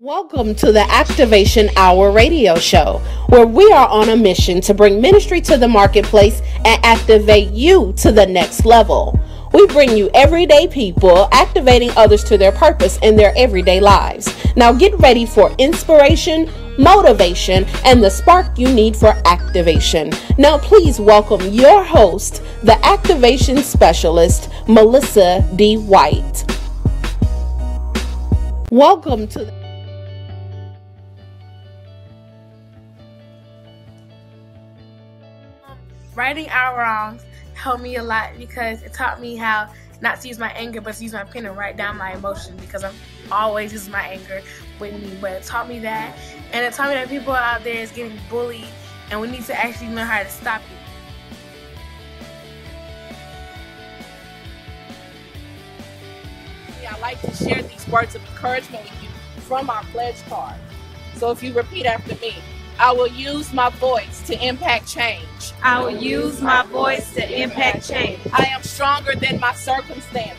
Welcome to the Activation Hour radio show, where we are on a mission to bring ministry to the marketplace and activate you to the next level. We bring you everyday people activating others to their purpose in their everyday lives. Now get ready for inspiration, motivation, and the spark you need for activation. Now please welcome your host, the activation specialist, Melissa D. White. Welcome to the Writing out wrongs helped me a lot because it taught me how not to use my anger, but to use my pen and write down my emotion, because I'm always using my anger with me. But it taught me that, and it taught me that people out there is getting bullied, and we need to actually know how to stop it. I like to share these words of encouragement with you from our pledge card. So if you repeat after me, I will use my voice to impact change. I will use my voice to impact change. I am stronger than my circumstances.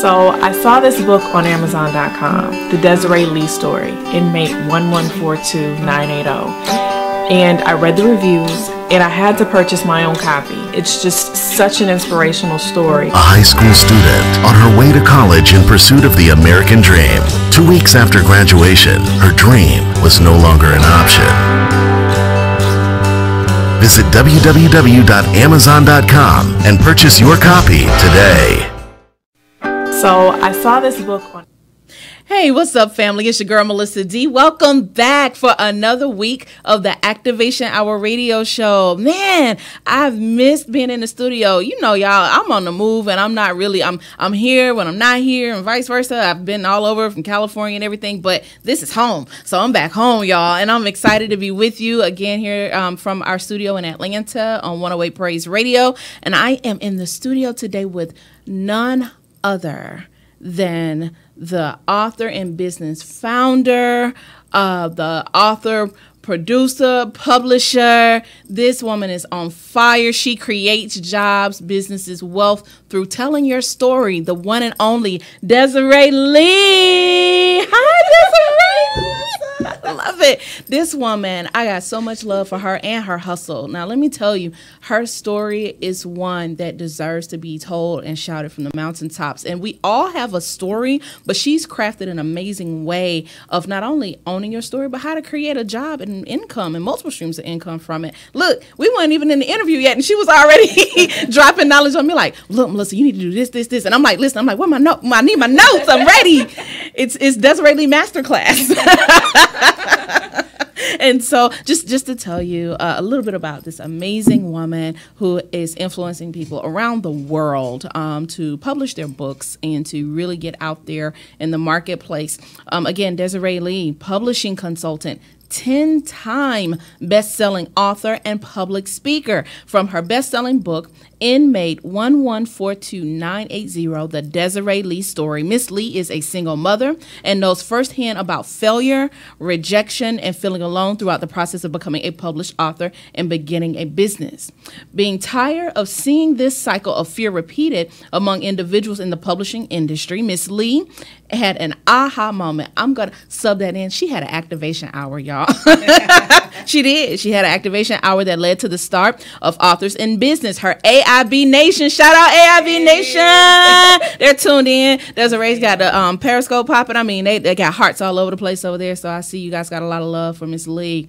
So I saw this book on Amazon.com, The Desiree Lee Story, Inmate 1142980. And I read the reviews, and I had to purchase my own copy. It's just such an inspirational story. A high school student on her way to college in pursuit of the American dream. 2 weeks after graduation, her dream was no longer an option. Visit www.amazon.com and purchase your copy today. So I saw this book on... Hey, what's up, family? It's your girl, Melissa D. Welcome back for another week of the Activation Hour radio show. Man, I've missed being in the studio. You know, y'all, I'm on the move, and I'm not really, I'm here when I'm not here, and vice versa. I've been all over from California and everything, but this is home. So I'm back home, y'all, and I'm excited to be with you again here from our studio in Atlanta on 108Praise Radio. And I am in the studio today with none other than the author and business founder, the author, producer, publisher. This woman is on fire. She creates jobs, businesses, wealth through telling your story. The one and only Desiree Lee. Hi, Desiree. I love it. This woman, I got so much love for her and her hustle. Now, let me tell you, her story is one that deserves to be told and shouted from the mountaintops. And we all have a story, but she's crafted an amazing way of not only owning your story, but how to create a job and income and multiple streams of income from it. Look, we weren't even in the interview yet, and she was already dropping knowledge on me like, look, Melissa, you need to do this, this, this. And I'm like, listen, where my note? I need my notes. I'm ready. It's Desiree Lee Masterclass. And so just to tell you a little bit about this amazing woman who is influencing people around the world to publish their books and to really get out there in the marketplace. Again, Desiree Lee, publishing consultant, 10-time best-selling author and public speaker. From her best-selling book, Inmate 1142980, The Desiree Lee Story, Miss Lee is a single mother and knows firsthand about failure, rejection, and feeling alone throughout the process of becoming a published author and beginning a business. Being tired of seeing this cycle of fear repeated among individuals in the publishing industry, Miss Lee had an aha moment. I'm going to sub that in. She had an activation hour, y'all. She did. She had an activation hour that led to the start of Authors in Business, her AIB Nation. Shout out AIB Nation. They're tuned in. Desiree's got the Periscope popping. I mean, they got hearts all over the place over there. So I see you guys got a lot of love for Miss Lee.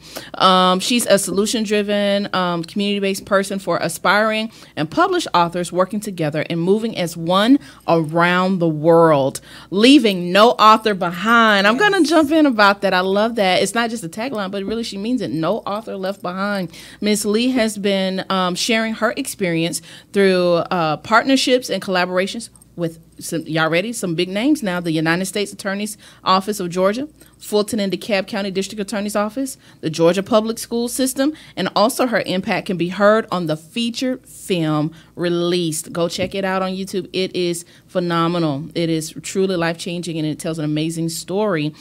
She's a solution-driven, community-based person for aspiring and published authors working together and moving as one around the world, leaving no author behind. I'm going to jump in about that. I love that. It's not just a tagline, but really she means it. No author left behind. Miss Lee has been sharing her experience through partnerships and collaborations with y'all ready? Some big names now. The United States Attorney's Office of Georgia, Fulton and DeKalb County District Attorney's Office, the Georgia Public School System, and also her impact can be heard on the featured film released. Go check it out on YouTube. It is phenomenal. It is truly life-changing, and it tells an amazing story.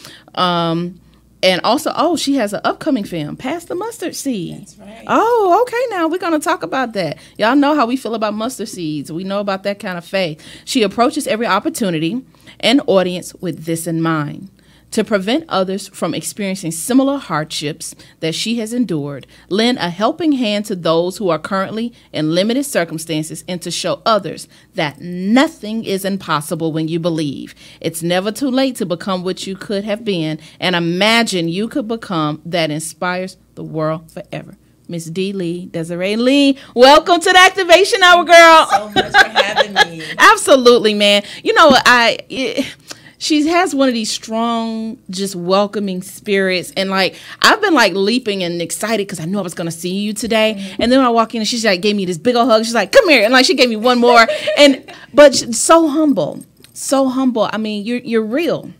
And also, she has an upcoming film, Pass the Mustard Seed. That's right. Oh, okay, now we're going to talk about that. Y'all know how we feel about mustard seeds. We know about that kind of faith. She approaches every opportunity and audience with this in mind: to prevent others from experiencing similar hardships that she has endured, lend a helping hand to those who are currently in limited circumstances, and to show others that nothing is impossible when you believe. It's never too late to become what you could have been, and imagine you could become that inspires the world forever. Miss Desiree Lee, welcome to the Activation Hour, girl. Thank you so much for having me. Absolutely, man. You know, she has one of these strong, just welcoming spirits. And, like, I've been, like, leaping and excited because I knew I was going to see you today. Mm-hmm. And then when I walk in, and she, like, gave me this big old hug. She's like, come here. And, like, she gave me one more. But so humble. So humble. I mean, you're real.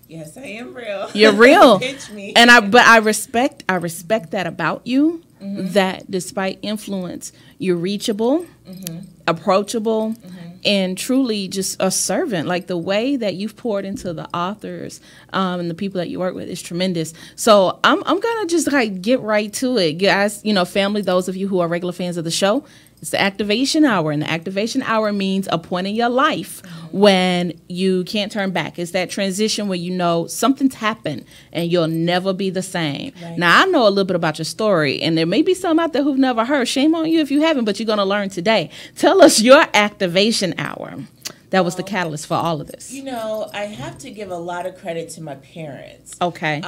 Yes, I am real. You're real. Pinch me. But I respect that about you. Mm-hmm. That despite influence, you're reachable, mm-hmm. approachable, mm-hmm. and truly just a servant. Like, the way that you've poured into the authors and the people that you work with is tremendous. So I'm gonna just, like, get right to it, guys. You know, family, those of you who are regular fans of the show, it's the Activation Hour, and the Activation Hour means a point in your life when you can't turn back. It's that transition where you know something's happened and you'll never be the same. Right. Now, I know a little bit about your story, and there may be some out there who've never heard. Shame on you if you haven't, but you're going to learn today. Tell us your Activation Hour. That was the catalyst for all of this. You know, I have to give a lot of credit to my parents. Okay.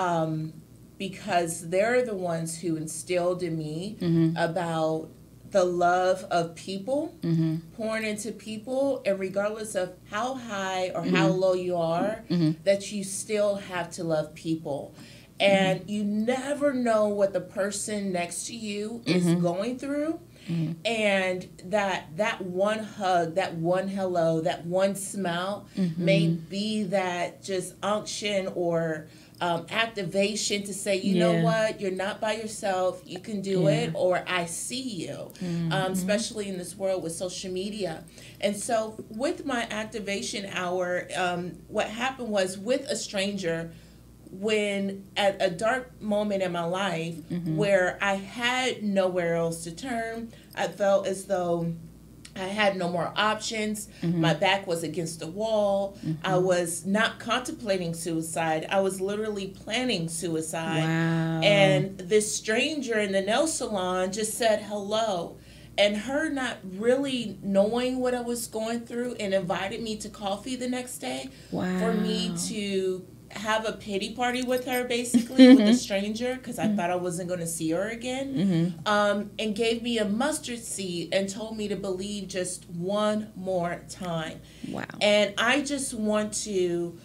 Because they're the ones who instilled in me mm-hmm. about the love of people, mm-hmm. pouring into people, and regardless of how high or mm-hmm. how low you are, mm-hmm. that you still have to love people. And mm-hmm. you never know what the person next to you is mm-hmm. going through. Mm-hmm. And that one hug, that one hello, that one smile mm-hmm. may be that just unction or activation to say, you know what, you're not by yourself, you can do it, or I see you, mm-hmm. Especially in this world with social media. And so with my Activation Hour, what happened was with a stranger, when at a dark moment in my life mm-hmm. where I had nowhere else to turn, I felt as though I had no more options. Mm-hmm. My back was against the wall. Mm-hmm. I was not contemplating suicide. I was literally planning suicide. Wow. And this stranger in the nail salon just said hello. And her not really knowing what I was going through and invited me to coffee the next day. Wow. For me to have a pity party with her, basically, with a stranger, because I thought I wasn't going to see her again, and gave me a mustard seed and told me to believe just one more time. Wow. And I just want to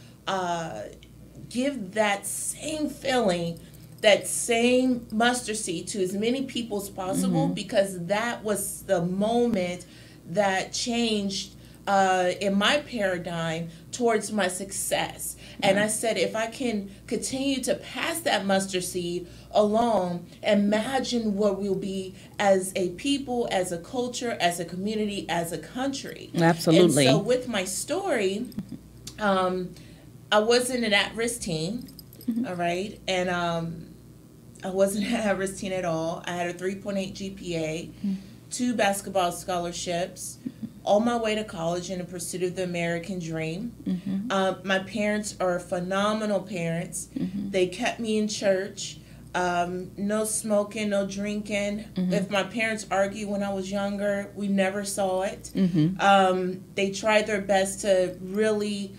give that same feeling, that same mustard seed to as many people as possible, because that was the moment that changed in my paradigm towards my success. And I said, if I can continue to pass that mustard seed along, imagine what we'll be as a people, as a culture, as a community, as a country. Absolutely. And so with my story, I wasn't an at-risk teen, all right? And I wasn't an at-risk teen at all. I had a 3.8 GPA, 2 basketball scholarships, on my way to college in the pursuit of the American dream. My parents are phenomenal parents. They kept me in church. No smoking, no drinking. If my parents argued when I was younger, we never saw it. They tried their best to really,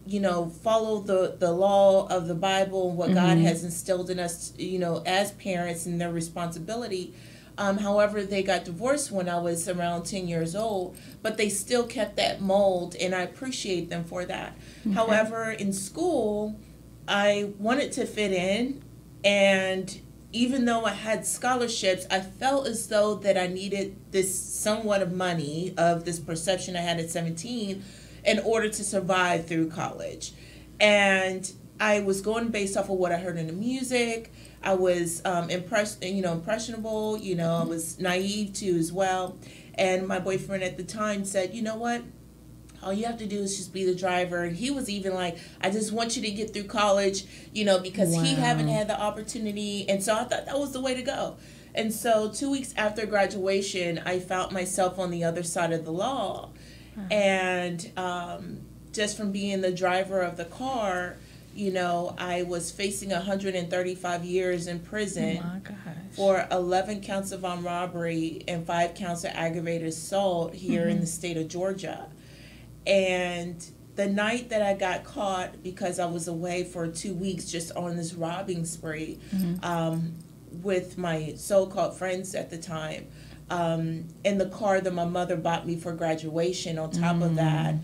you know, follow the law of the Bible and what God has instilled in us, you know, as parents and their responsibility. However, they got divorced when I was around 10 years old, but they still kept that mold, and I appreciate them for that. However, in school, I wanted to fit in, and even though I had scholarships, I felt as though that I needed this somewhat of money, of this perception I had at 17, in order to survive through college. And I was going based off of what I heard in the music. I was impressionable, you know, I was naive too as well. And my boyfriend at the time said, you know what, all you have to do is just be the driver. And he was even like, I just want you to get through college, because he haven't had the opportunity. And so I thought that was the way to go. And so 2 weeks after graduation, I found myself on the other side of the law. And just from being the driver of the car, I was facing 135 years in prison for 11 counts of armed robbery and 5 counts of aggravated assault here in the state of Georgia. And the night that I got caught, because I was away for 2 weeks just on this robbing spree with my so-called friends at the time, in the car that my mother bought me for graduation, on top of that,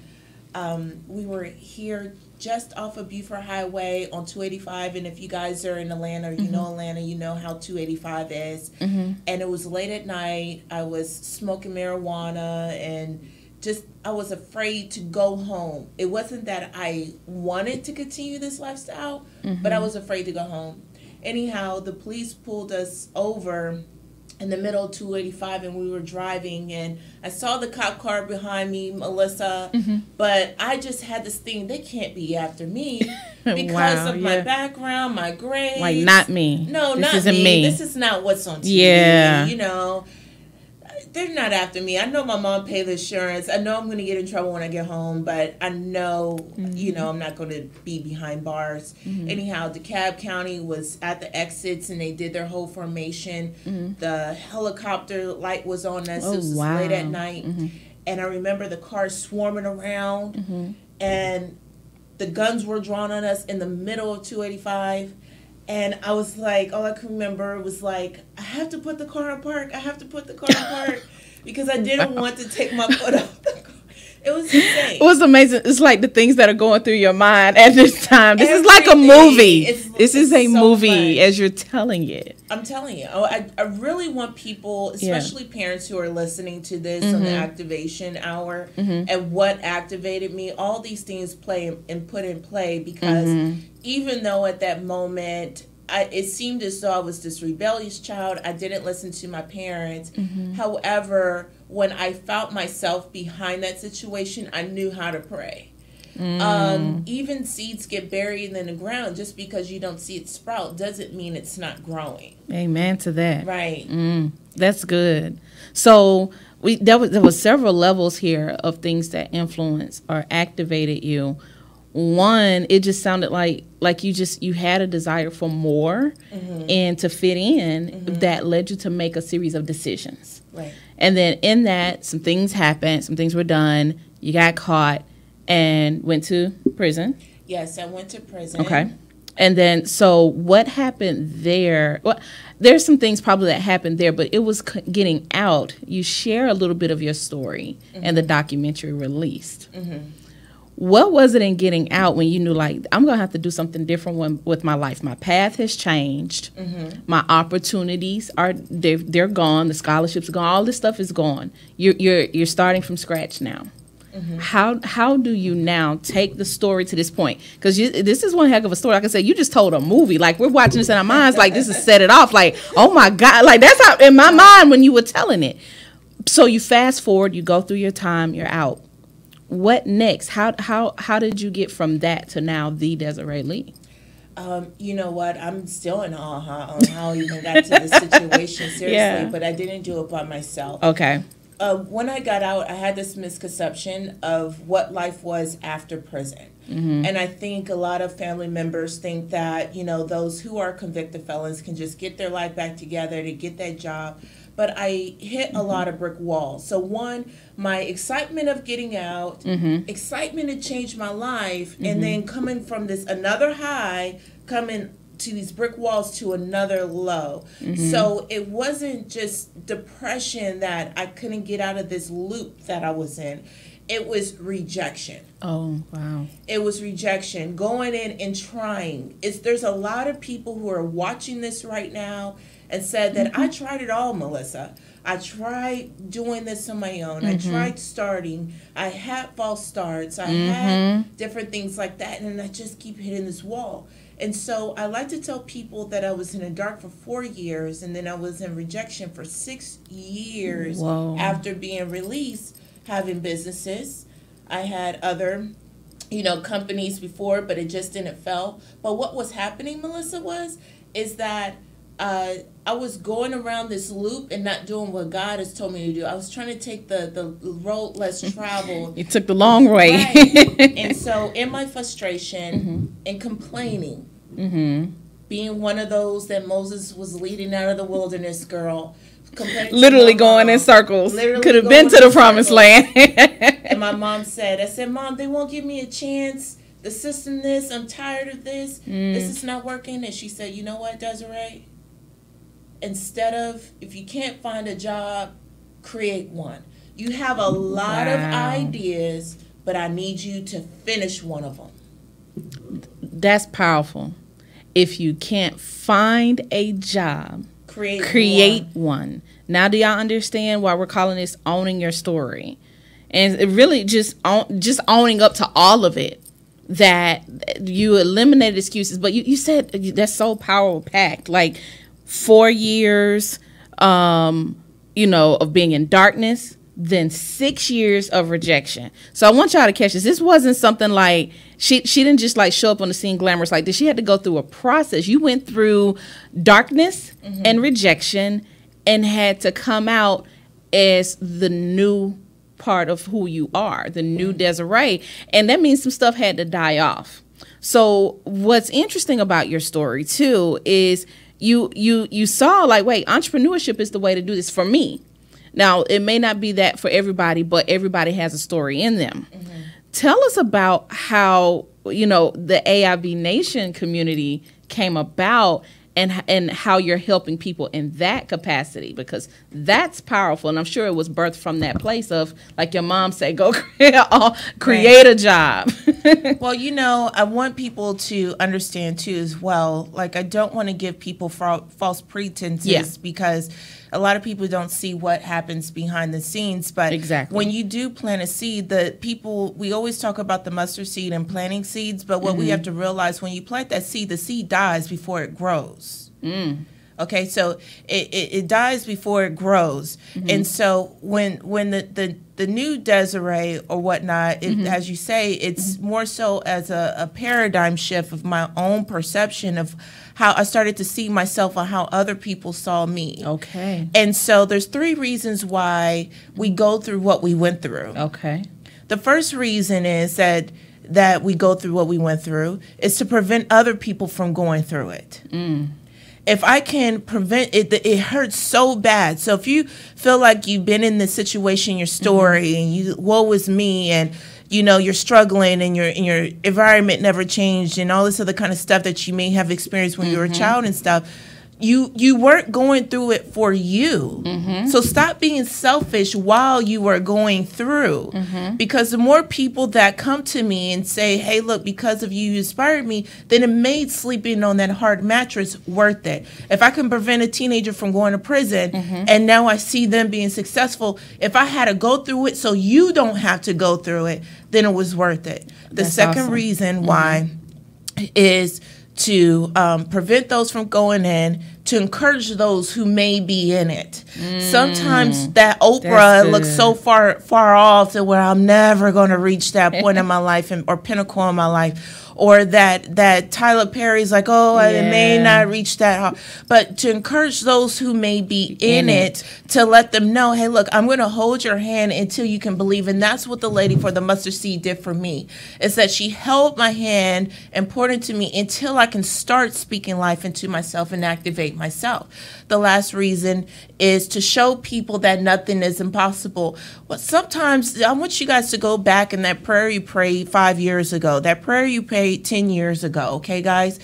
we were here just off of Beaufort Highway on 285. And if you guys are in Atlanta, or you know Atlanta, you know how 285 is. And it was late at night. I was smoking marijuana and I was afraid to go home. It wasn't that I wanted to continue this lifestyle, but I was afraid to go home. Anyhow, the police pulled us over in the middle of 285, and we were driving, and I saw the cop car behind me, Melissa, but I just had this thing, they can't be after me because of my background, my grades. Like, not me. No, this not isn't me. This is not what's on TV. Yeah. They're not after me. I know my mom paid the insurance. I know I'm going to get in trouble when I get home, but I know, I'm not going to be behind bars. Anyhow, DeKalb County was at the exits, and they did their whole formation. The helicopter light was on us. It was late at night. And I remember the cars swarming around, and the guns were drawn on us in the middle of 285. And I was like, all I can remember was like, I have to put the car in park. I have to put the car in park because I didn't want to take my foot off the car. It was insane. It was amazing. It's like the things that are going through your mind at this time. This is like a movie. This is a movie as you're telling it. I'm telling you. I really want people, especially parents who are listening to this on the activation hour, and what activated me, all these things play and put in play, because even though at that moment it seemed as though I was this rebellious child, I didn't listen to my parents. However, when I found myself behind that situation, I knew how to pray. Even seeds get buried in the ground. Just because you don't see it sprout doesn't mean it's not growing. Amen to that. Right. That's good. So there was several levels here of things that influenced or activated you. One, it just sounded like you had a desire for more and to fit in, that led you to make a series of decisions. Right. And then in that, some things happened, some things were done, you got caught and went to prison. Yes, I went to prison. Okay. And then, so what happened there? Well, there's some things probably that happened there, but it was getting out. You share a little bit of your story and the documentary released. What was it in getting out when you knew, like, I'm going to have to do something different with my life? My path has changed. My opportunities they're gone. The scholarships are gone. All this stuff is gone. You're starting from scratch now. How do you now take the story to this point? Because this is one heck of a story. Like I said, you just told a movie. Like, we're watching this in our minds. Like, this is set it off. Like, oh my God. Like, that's how in my mind when you were telling it. So you fast forward. You go through your time. You're out. What next? How did you get from that to now the Desiree Lee? You know what? I'm still in awe on how I even got to this situation. Seriously, but I didn't do it by myself. Okay. When I got out, I had this misconception of what life was after prison. And I think a lot of family members think that, those who are convicted felons can just get their life back together to get that job. But I hit a lot of brick walls. So one, my excitement of getting out, excitement to change my life, and then coming from this another high, coming to these brick walls to another low. So it wasn't just depression that I couldn't get out of this loop that I was in. It was rejection. Oh, wow. It was rejection. Going in and trying. There's a lot of people who are watching this right now and said that I tried it all, Melissa. I tried doing this on my own. I tried starting. I had false starts. I had different things like that, and I just keep hitting this wall. And so I like to tell people that I was in the dark for 4 years, and then I was in rejection for 6 years after being released, having businesses, I had other, companies before, but it just didn't fell. But what was happening, Melissa, is that I was going around this loop and not doing what God has told me to do. I was trying to take the road less traveled. You took the long way. Right. And so in my frustration Mm-hmm. and complaining, Mm-hmm. being one of those that Moses was leading out of the wilderness, girl, Literally going in circles. Could have been to the promised land. And my mom said, Mom, they won't give me a chance. The system this, I'm tired of this. This is not working. And she said, you know what, Desiree? Instead of, if you can't find a job, create one. You have a lot of ideas, but I need you to finish one of them. That's powerful. If you can't find a job, create one. Now do y'all understand why we're calling this owning your story? And it really just owning up to all of it. That you eliminated excuses. But you said that's so power packed. Like 4 years, of being in darkness, then 6 years of rejection. So I want y'all to catch this. This wasn't something like she didn't just like show up on the scene glamorous like this. She had to go through a process. You went through darkness and rejection and had to come out as the new part of who you are, the new Desiree. And that means some stuff had to die off. So what's interesting about your story too is you saw like, wait, entrepreneurship is the way to do this for me. Now, it may not be that for everybody, but everybody has a story in them. Tell us about how, the AIB Nation community came about and how you're helping people in that capacity, because that's powerful. And I'm sure it was birthed from that place of, like your mom said, go create a job. Well, I want people to understand too as well, like I don't want to give people false pretenses because a lot of people don't see what happens behind the scenes. But exactly. When you do plant a seed, we always talk about the mustard seed and planting seeds, but what we have to realize, when you plant that seed, the seed dies before it grows. Okay, so it dies before it grows. And so when the new Desiree or whatnot, as you say, it's more so as a paradigm shift of my own perception of how I started to see myself and how other people saw me. Okay. And so there's 3 reasons why we go through what we went through. Okay. The first reason is that we go through what we went through is to prevent other people from going through it. If I can prevent it, it hurts so bad. So if you feel like you've been in this situation, your story, and woe is me, and you're struggling, and your environment never changed, and all this other kind of stuff that you may have experienced when you were a child and stuff, you weren't going through it for you. So stop being selfish while you were going through. Because the more people that come to me and say, hey, look, because of you inspired me, then it made sleeping on that hard mattress worth it. If I can prevent a teenager from going to prison, and now I see them being successful, if I had to go through it so you don't have to go through it, then it was worth it. The second reason why is to prevent those from going in, to encourage those who may be in it. Sometimes that Oprah looks so far off to where I'm never going to reach that point in my life or pinnacle in my life. Or that Tyler Perry's like, I may not reach that. But to encourage those who may be in it, to let them know, hey, look, I'm going to hold your hand until you can believe. And that's what the lady for the mustard seed did for me, is that she held my hand and poured into me until I can start speaking life into myself and activate myself. The last reason is to show people that nothing is impossible. But sometimes I want you guys to go back in that prayer you prayed 5 years ago, that prayer you prayed 10 years ago. Okay, guys?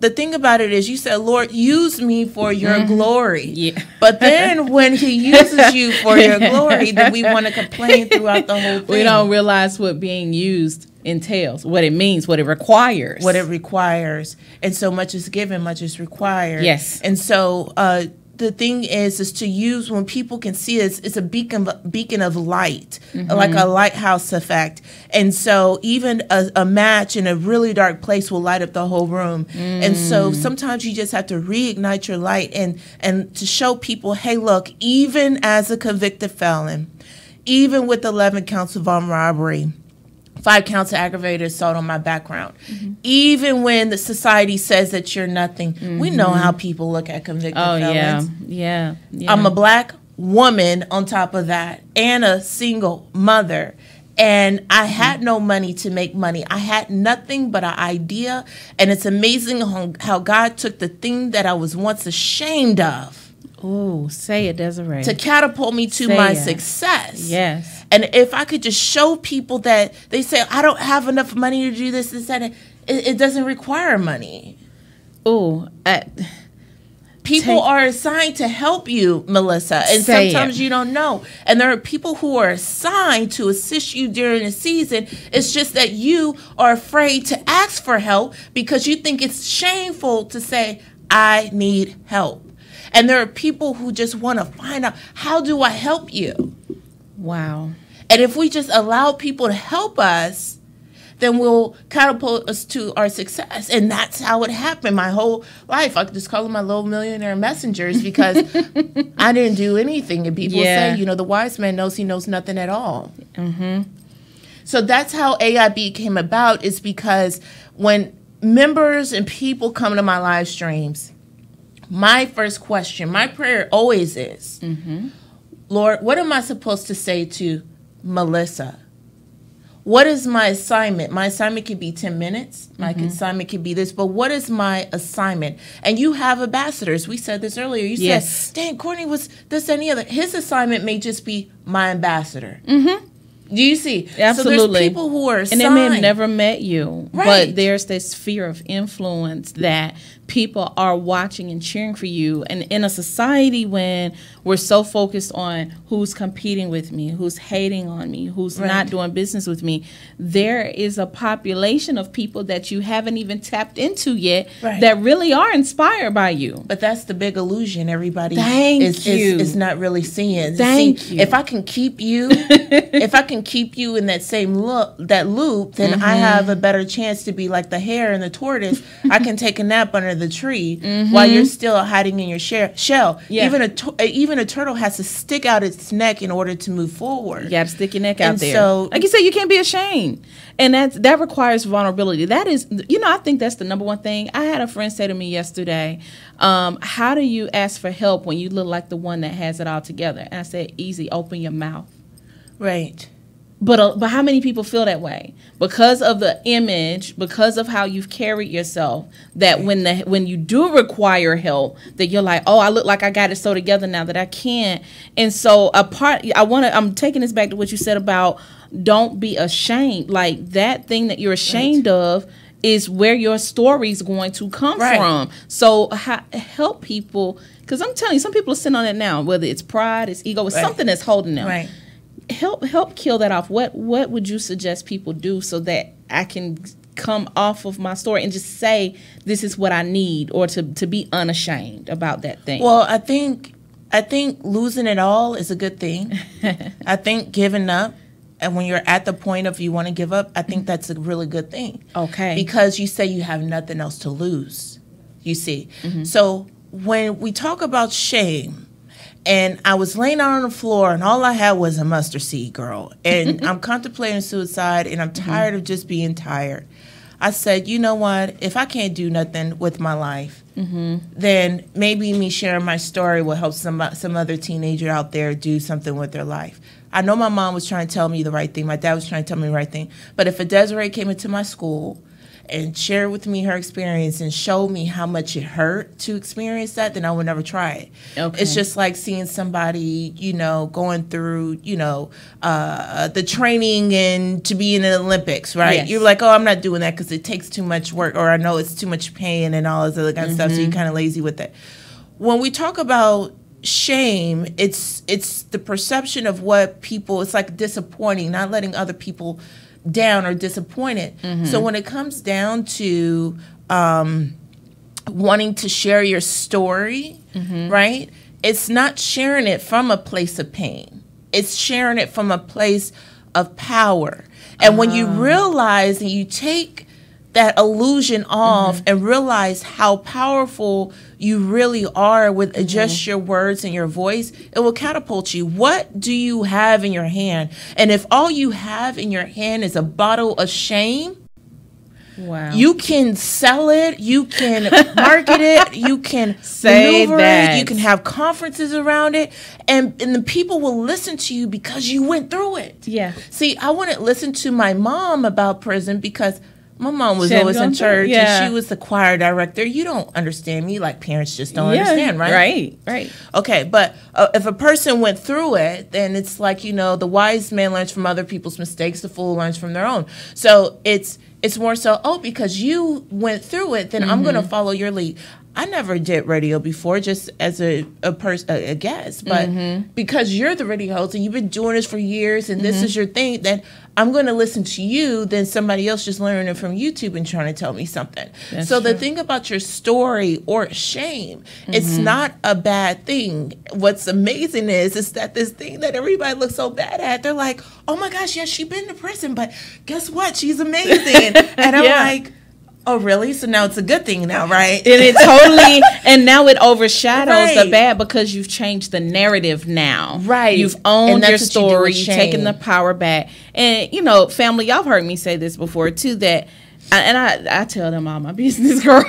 The thing about it is you said, Lord, use me for your glory. Yeah. But then when he uses you for your glory, then we want to complain throughout the whole thing. We don't realize what being used entails, what it means, what it requires. What it requires. And so much is given, much is required. Yes. And so the thing is to use when people can see it, it's a beacon of light, like a lighthouse effect. And so even a match in a really dark place will light up the whole room. And so sometimes you just have to reignite your light and to show people, hey, look, even as a convicted felon, even with 11 counts of armed robbery, 5 counts of aggravated assault on my background. Even when the society says that you're nothing, we know how people look at convicted felons. Yeah. I'm a black woman on top of that, and a single mother. And I had no money to make money. I had nothing but an idea. And it's amazing how God took the thing that I was once ashamed of. Oh, say it, Desiree. To catapult me to my success. Yes. And if I could just show people that they say, I don't have enough money to do this, and it doesn't require money. Oh, people are assigned to help you, Melissa, and sometimes you don't know. And there are people who are assigned to assist you during the season. It's just that you are afraid to ask for help because you think it's shameful to say, I need help. And there are people who just want to find out, how do I help you? Wow. And if we just allow people to help us, then we'll catapult us to our success. And that's how it happened my whole life. I could just call them my little millionaire messengers because I didn't do anything. And people say, the wise man knows he knows nothing at all. So that's how AIB came about, is because when members and people come to my live streams, my first question, my prayer always is, Lord, what am I supposed to say to Melissa? What is my assignment? My assignment could be 10 minutes. My assignment could be this. But what is my assignment? And you have ambassadors. We said this earlier. You said, dang, Courtney was this and the other. His assignment may just be my ambassador. Do you see? Absolutely. So there's people who are assigned. And they may have never met you, but there's this sphere of influence that people are watching and cheering for you. And in a society when we're so focused on who's competing with me, who's hating on me, who's not doing business with me, there is a population of people that you haven't even tapped into yet that really are inspired by you. But that's the big illusion everybody is not really seeing. Thank you. If I can keep you, in that same loop, then I have a better chance to be like the hare and the tortoise. I can take a nap under the tree while you're still hiding in your shell. Even a turtle has to stick out its neck in order to move forward. You got to stick your neck out there. So, like you said, you can't be ashamed, and that requires vulnerability. That is, I think that's the number one thing. I had a friend say to me yesterday, "How do you ask for help when you look like the one that has it all together?" And I said, "Easy, open your mouth." Right. But how many people feel that way because of the image, because of how you've carried yourself? That when you do require help, that you're like, oh, I look like I got it so together now that I can't. And so I'm taking this back to what you said about don't be ashamed. Like that thing that you're ashamed of is where your story's going to come from. So help people, because I'm telling you, some people are sitting on it now, whether it's pride, it's ego, it's something that's holding them. Right. Help kill that off. What would you suggest people do so that I can come off of my story and just say this is what I need, or to be unashamed about that thing? Well, I think losing it all is a good thing. I think giving up, and when you're at the point of you want to give up, I think that's a really good thing. Okay. Because you say you have nothing else to lose. You see. So when we talk about shame, and I was laying out on the floor, and all I had was a mustard seed, girl. And I'm contemplating suicide, and I'm tired of just being tired. I said, you know what? If I can't do nothing with my life, then maybe me sharing my story will help some other teenager out there do something with their life. I know my mom was trying to tell me the right thing. My dad was trying to tell me the right thing. But if a Desiree came into my school and shared with me her experience and showed me how much it hurt to experience that, then I would never try it. Okay. It's just like seeing somebody, going through, the training and to be in the Olympics, right? Yes. You're like, oh, I'm not doing that because it takes too much work, or I know it's too much pain and all this other kind of stuff, so you're kind of lazy with it. When we talk about shame, it's the perception of what people, it's like disappointing, not letting other people down or disappointed. So when it comes down to wanting to share your story, right? It's not sharing it from a place of pain. It's sharing it from a place of power. And when you realize and you take that illusion off and realize how powerful you really are with just your words and your voice, it will catapult you. What do you have in your hand? And if all you have in your hand is a bottle of shame, wow, you can sell it, you can market it, you can say maneuver that. it, you can have conferences around it, and the people will listen to you because you went through it. Yeah. See, I wouldn't listen to my mom about prison because my mom was She had always in gone through it, church, yeah. and she was the choir director. You don't understand me, like parents just don't understand, right? Right. Okay, but if a person went through it, then it's like, the wise man learns from other people's mistakes, the fool learns from their own. So it's more so, because you went through it, then I'm going to follow your lead. I never did radio before, just as a guest, but because you're the radio host and you've been doing this for years and this is your thing, then I'm going to listen to you than somebody else just learning from YouTube and trying to tell me something. That's so true. the thing about your story or shame, it's not a bad thing. What's amazing is that this thing that everybody looks so bad at, they're like, oh my gosh, yes, she's been to prison, but guess what? She's amazing. And I'm like, oh, really? So now it's a good thing now, right? And it totally, and now it overshadows the Right. bad because you've changed the narrative now. Right. You've And owned that's your what you do story. with You've taken shame. the power back. And, family, y'all have heard me say this before, too, that, and I tell them all my business, girl.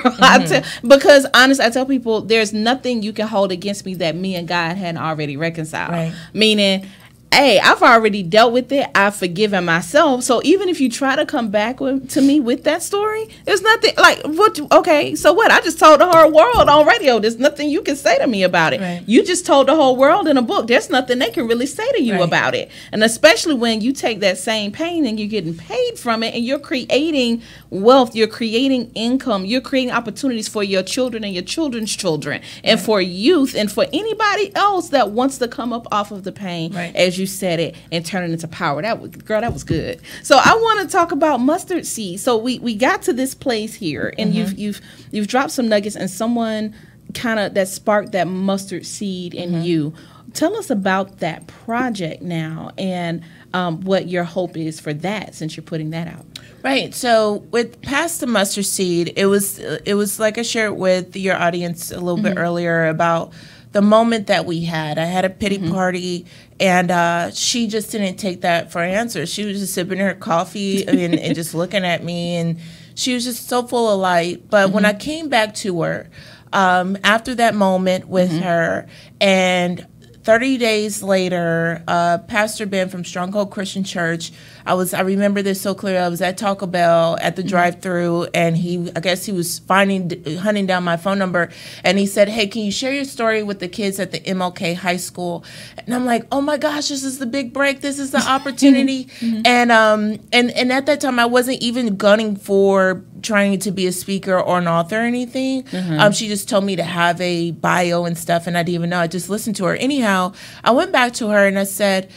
Because, honestly, I tell people there's nothing you can hold against me that me and God hadn't already reconciled. Right. Meaning, hey, I've already dealt with it. I've forgiven myself. So even if you try to come back to me with that story, there's nothing like okay, so what? I just told the whole world on radio. There's nothing you can say to me about it. Right. You just told the whole world in a book. There's nothing they can really say to you Right. about it. And especially when you take that same pain and you're getting paid from it and you're creating wealth, you're creating income, you're creating opportunities for your children and your children's children and for youth and for anybody else that wants to come up off of the pain. Right. As you said it, and turn it into power. That was good. So I want to talk about mustard seed. So we got to this place here, and you've dropped some nuggets, and someone kind of that sparked that mustard seed in you. Tell us about that project now, and what your hope is for that, since you're putting that out. Right. So with Past the Mustard Seed, it was like I shared with your audience a little bit earlier about the moment that we had. I had a pity party, and she just didn't take that for an answer. She was just sipping her coffee and just looking at me, and she was just so full of light. But when I came back to her, after that moment with her, and 30 days later, Pastor Ben from Stronghold Christian Church, I remember this so clearly. I was at Taco Bell at the drive-thru, and I guess he was hunting down my phone number, and he said, hey, can you share your story with the kids at the MLK High School? And I'm like, oh my gosh, this is the big break. This is the opportunity. And at that time, I wasn't even gunning for trying to be a speaker or an author or anything. She just told me to have a bio and stuff, and I didn't even know. I just listened to her. Anyhow, I went back to her and I said,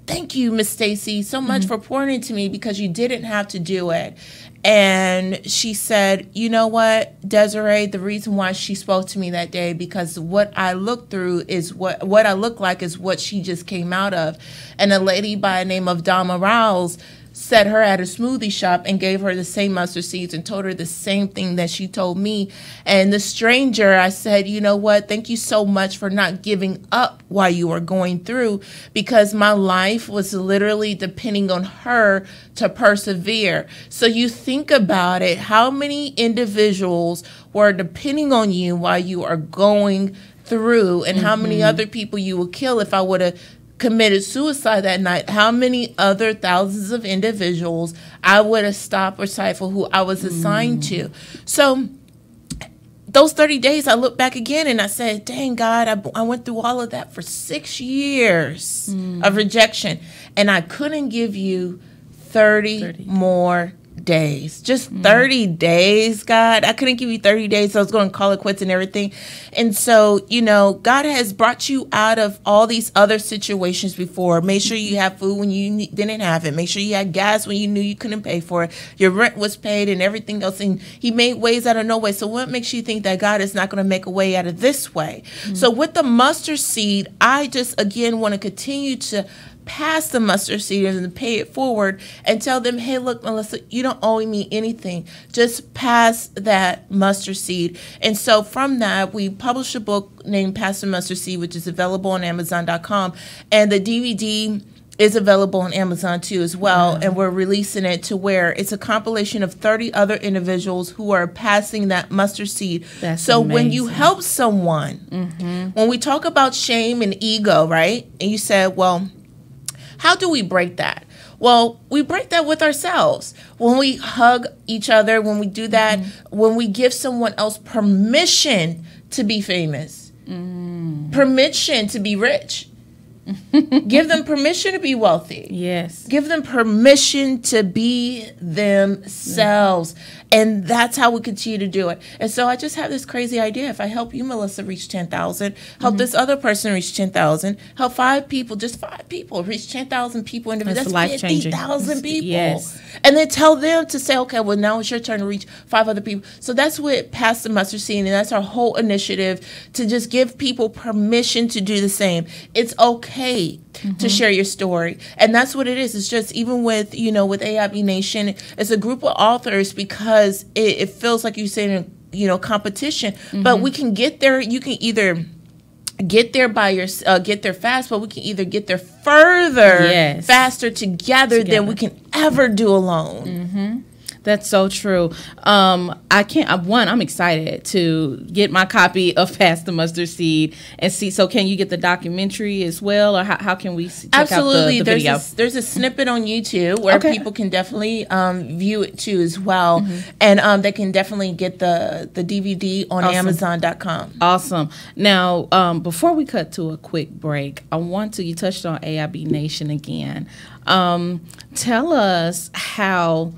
thank you, Miss Stacy, so much for pouring into me, because you didn't have to do it. And she said, you know what, Desiree, the reason why she spoke to me that day, because what I looked through is what I look like is what she just came out of. And a lady by the name of Dama Rouse set her at a smoothie shop and gave her the same mustard seeds and told her the same thing that she told me. And the stranger, I said, you know what, thank you so much for not giving up while you were going through, because my life was literally depending on her to persevere. So you think about it, how many individuals were depending on you while you are going through, and how many other people you would kill if I would have committed suicide that night, how many other thousands of individuals I would have stopped or stifled who I was assigned to. So those 30 days, I looked back again and I said, dang God, I went through all of that for 6 years of rejection, and I couldn't give you 30 more days. Just 30 days, God. I couldn't give you 30 days, so I was going to call it quits and everything. And so, God has brought you out of all these other situations before. Make sure you have food when you didn't have it. Make sure you had gas when you knew you couldn't pay for it. Your rent was paid and everything else. And he made ways out of no way. So what makes you think that God is not going to make a way out of this way? So with the mustard seed, I just, again, want to continue to pass the mustard seed and pay it forward and tell them, hey, look, Melissa, you don't owe me anything. Just pass that mustard seed. And so from that, we published a book named Pass the Mustard Seed, which is available on Amazon.com. And the DVD is available on Amazon too as well. And we're releasing it to where it's a compilation of 30 other individuals who are passing that mustard seed. That's so amazing. when you help someone, when we talk about shame and ego, right? And you said, well, how do we break that? Well, we break that with ourselves. When we hug each other, when we do that, when we give someone else permission to be famous, permission to be rich, give them permission to be wealthy. Yes. Give them permission to be themselves. And that's how we continue to do it. And so I just have this crazy idea. If I help you, Melissa, reach 10,000, help this other person reach 10,000, help 5 people, just 5 people, reach 10,000 people individually. That's life-changing. 50,000 people. Yes. And then tell them to say, okay, well, now it's your turn to reach 5 other people. So that's what Pass the Mustard Seed, and that's our whole initiative, to just give people permission to do the same. It's okay to share your story. And that's what it is. It's just, even with, with AIB Nation, it's a group of authors, because it feels like you said, competition, but we can get there. You can either get there get there fast, but we can either get there further, faster together than we can ever do alone. That's so true. I'm excited to get my copy of Pass the Mustard Seed and see. So can you get the documentary as well, or how can we check out the video? There's a snippet on YouTube where people can definitely view it too as well. And they can definitely get the DVD on Amazon.com. Awesome. Now, before we cut to a quick break, you touched on AIB Nation again. Tell us how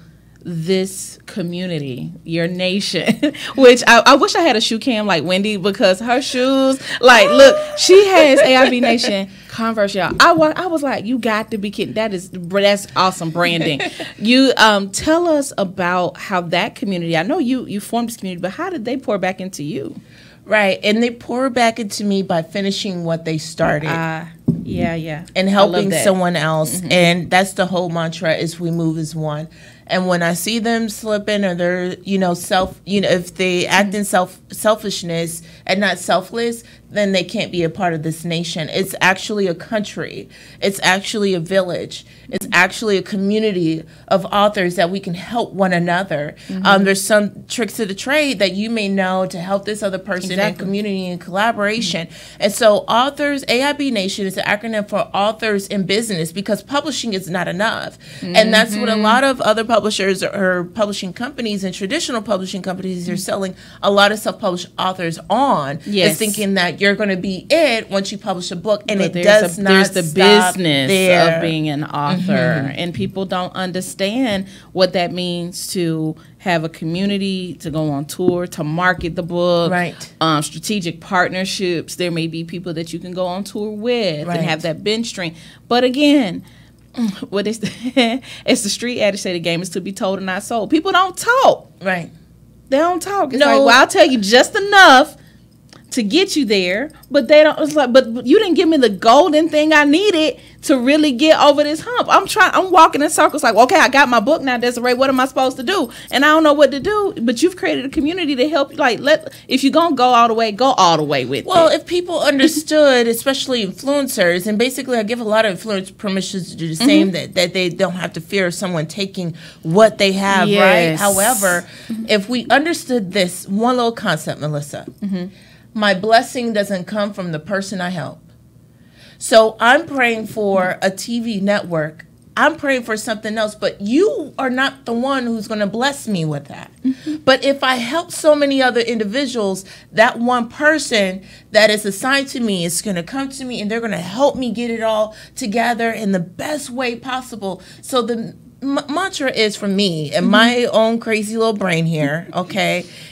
this community, your nation, which I wish I had a shoe cam like Wendy, because her shoes, look, she has AIB Nation Converse, y'all. I was like, you got to be kidding. That's awesome branding. You tell us about how that community, I know you formed this community, but how did they pour back into you? Right, and they pour back into me by finishing what they started. And helping someone else. And that's the whole mantra, is we move as one. And when I see them slipping, or they're, if they act in selfishness and not selfless, then they can't be a part of this nation. It's actually a country. It's actually a village. It's actually a community of authors that we can help one another. There's some tricks of the trade that you may know to help this other person in community and collaboration. And so AIB Nation is an acronym for Authors in Business, because publishing is not enough. And that's what a lot of other publishers or publishing companies and traditional publishing companies are selling a lot of self-published authors on. Is thinking that you're going to be it once you publish a book, and it does not stop there. There's the business of being an author, and people don't understand what that means to have a community, to go on tour, to market the book, strategic partnerships. There may be people that you can go on tour with and have that bench strength. But again, what is it's the street adage, say the game is to be told and not sold. People don't talk. They don't talk. It's like, well, I'll tell you just enough to get you there, but they don't. It's like, but you didn't give me the golden thing I needed to really get over this hump. I'm walking in circles, like, okay, I got my book now, Desiree. What am I supposed to do? And I don't know what to do. But you've created a community to help you. Like, if you're gonna go all the way with it. Well, if people understood, especially influencers, and basically I give a lot of influencers permissions to do the same, that they don't have to fear someone taking what they have, right? However, if we understood this one little concept, Melissa, my blessing doesn't come from the person I help. So I'm praying for a TV network. I'm praying for something else, but you are not the one who's going to bless me with that. But if I help so many other individuals, that one person that is assigned to me is going to come to me, and they're going to help me get it all together in the best way possible. So the mantra is, for me and my own crazy little brain here,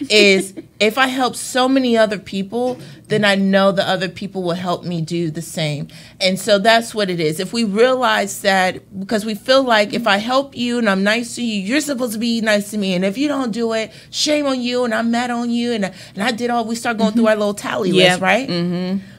is if I help so many other people, then I know the other people will help me do the same. And so that's what it is. If we realize that, because we feel like if I help you and I'm nice to you, you're supposed to be nice to me. And if you don't do it, shame on you, and I'm mad on you. And I did all, we start going through our little tally list, right?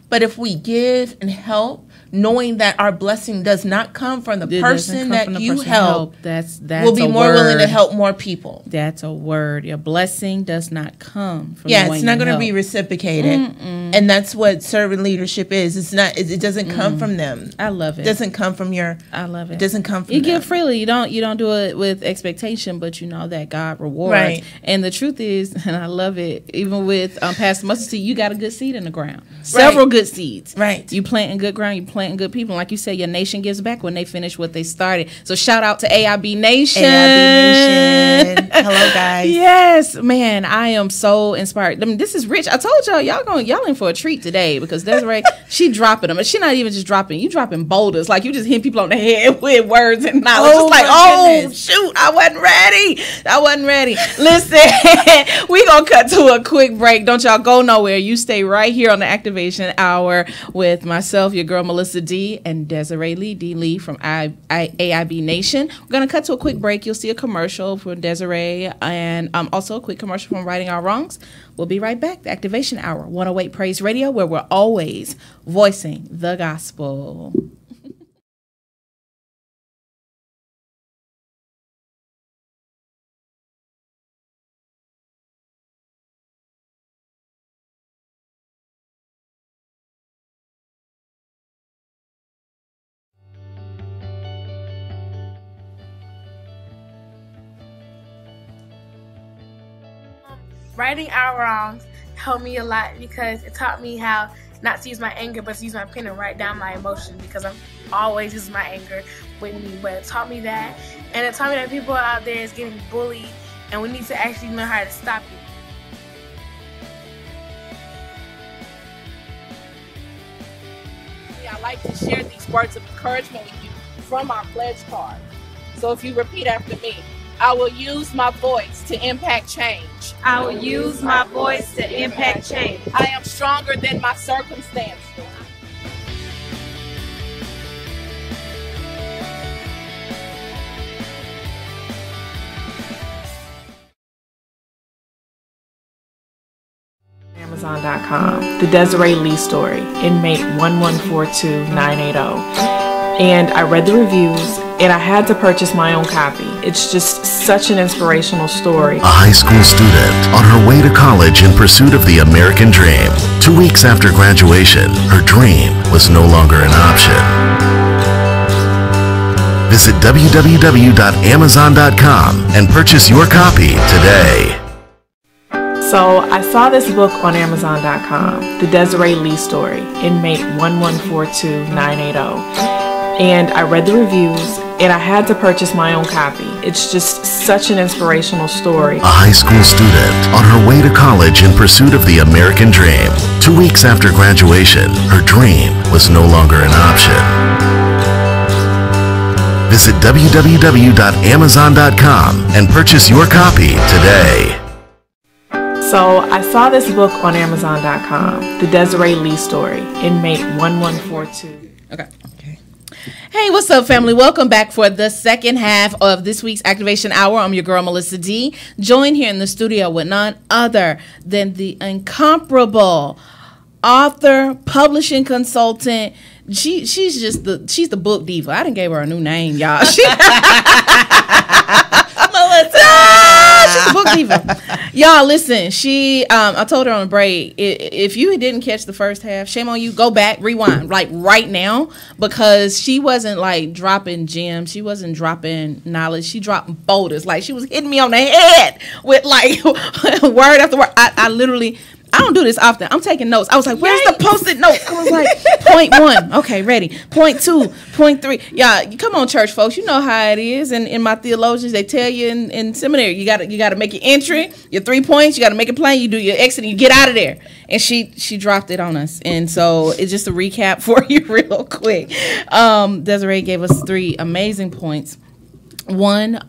But if we give and help, knowing that our blessing does not come from the person that you help, that's we'll be more willing to help more people. That's a word. Your blessing does not come from it's not going to be reciprocated. And that's what servant leadership is. It's not. It doesn't come from them. I love it. It doesn't come from your. I love it. It doesn't come from you them. give freely. You don't do it with expectation, but you know that God rewards. Right. And the truth is, and I love it. Even with Pastor Mustard Seed, you got a good seed in the ground. Several good seeds. Right. You planting good ground. You planting good people. Like you said, your nation gives back when they finish what they started. So shout out to AIB Nation. AIB Nation. Hello, guys. Yes, man. I am so inspired. I mean, this is rich. I told y'all in for a treat today because Desiree, she dropping them. And she not even just dropping. You dropping boulders. Like you just hitting people on the head with words and knowledge. It's like, shoot, I wasn't ready. Listen, we gonna cut to a quick break. Don't y'all go nowhere. You stay right here on the Activation Hour with myself, your girl Melissa D, and Desiree Lee from AIB Nation. We're gonna cut to a quick break. You'll see a commercial from Desiree and also a quick commercial from Righting Our Wrongs. We'll be right back. The Activation Hour, 108 Praise Radio, where we're always voicing the gospel. Righting our wrongs helped me a lot because it taught me how not to use my anger, but to use my pen and write down my emotion because I'm always using my anger with me. But it taught me that, and it taught me that people out there is getting bullied, and we need to actually learn how to stop it. I like to share these words of encouragement with you from our pledge card. So if you repeat after me, I will use my voice to impact change. I will use my voice to impact change. I am stronger than my circumstances. Amazon.com. The Desiree Lee story, inmate 1142980. And I read the reviews, and I had to purchase my own copy. It's just such an inspirational story. A high school student on her way to college in pursuit of the American dream. 2 weeks after graduation, her dream was no longer an option. Visit www.amazon.com and purchase your copy today. So I saw this book on Amazon.com, The Desiree Lee Story, inmate 1142980. And I read the reviews, and I had to purchase my own copy. It's just such an inspirational story. A high school student on her way to college in pursuit of the American dream. 2 weeks after graduation, her dream was no longer an option. Visit www.amazon.com and purchase your copy today. So I saw this book on Amazon.com, The Desiree Lee Story, inmate 1142. Okay. Hey, what's up, family? Welcome back for the second half of this week's Activation Hour. I'm your girl, Melissa D. Joined here in the studio with none other than the incomparable author, publishing consultant. She's the book diva. I done gave her a new name, y'all. She's a book diva. Y'all, listen, I told her on the break, if you didn't catch the first half, shame on you. Go back, rewind, like right now, because she wasn't like dropping gems. She wasn't dropping knowledge. She dropped boulders. Like she was hitting me on the head with like word after word. I literally, I don't do this often. I'm taking notes. I was like, where's the post-it note? I was like, point 1. Okay, ready. Point 2, point 3. Yeah, come on, church folks. You know how it is. And in my theologians, they tell you in seminary, you gotta make your entry, your 3 points, you gotta make it plain, you do your exit, and you get out of there. And she dropped it on us. And so it's just a recap for you real quick. Desiree gave us 3 amazing points. 1,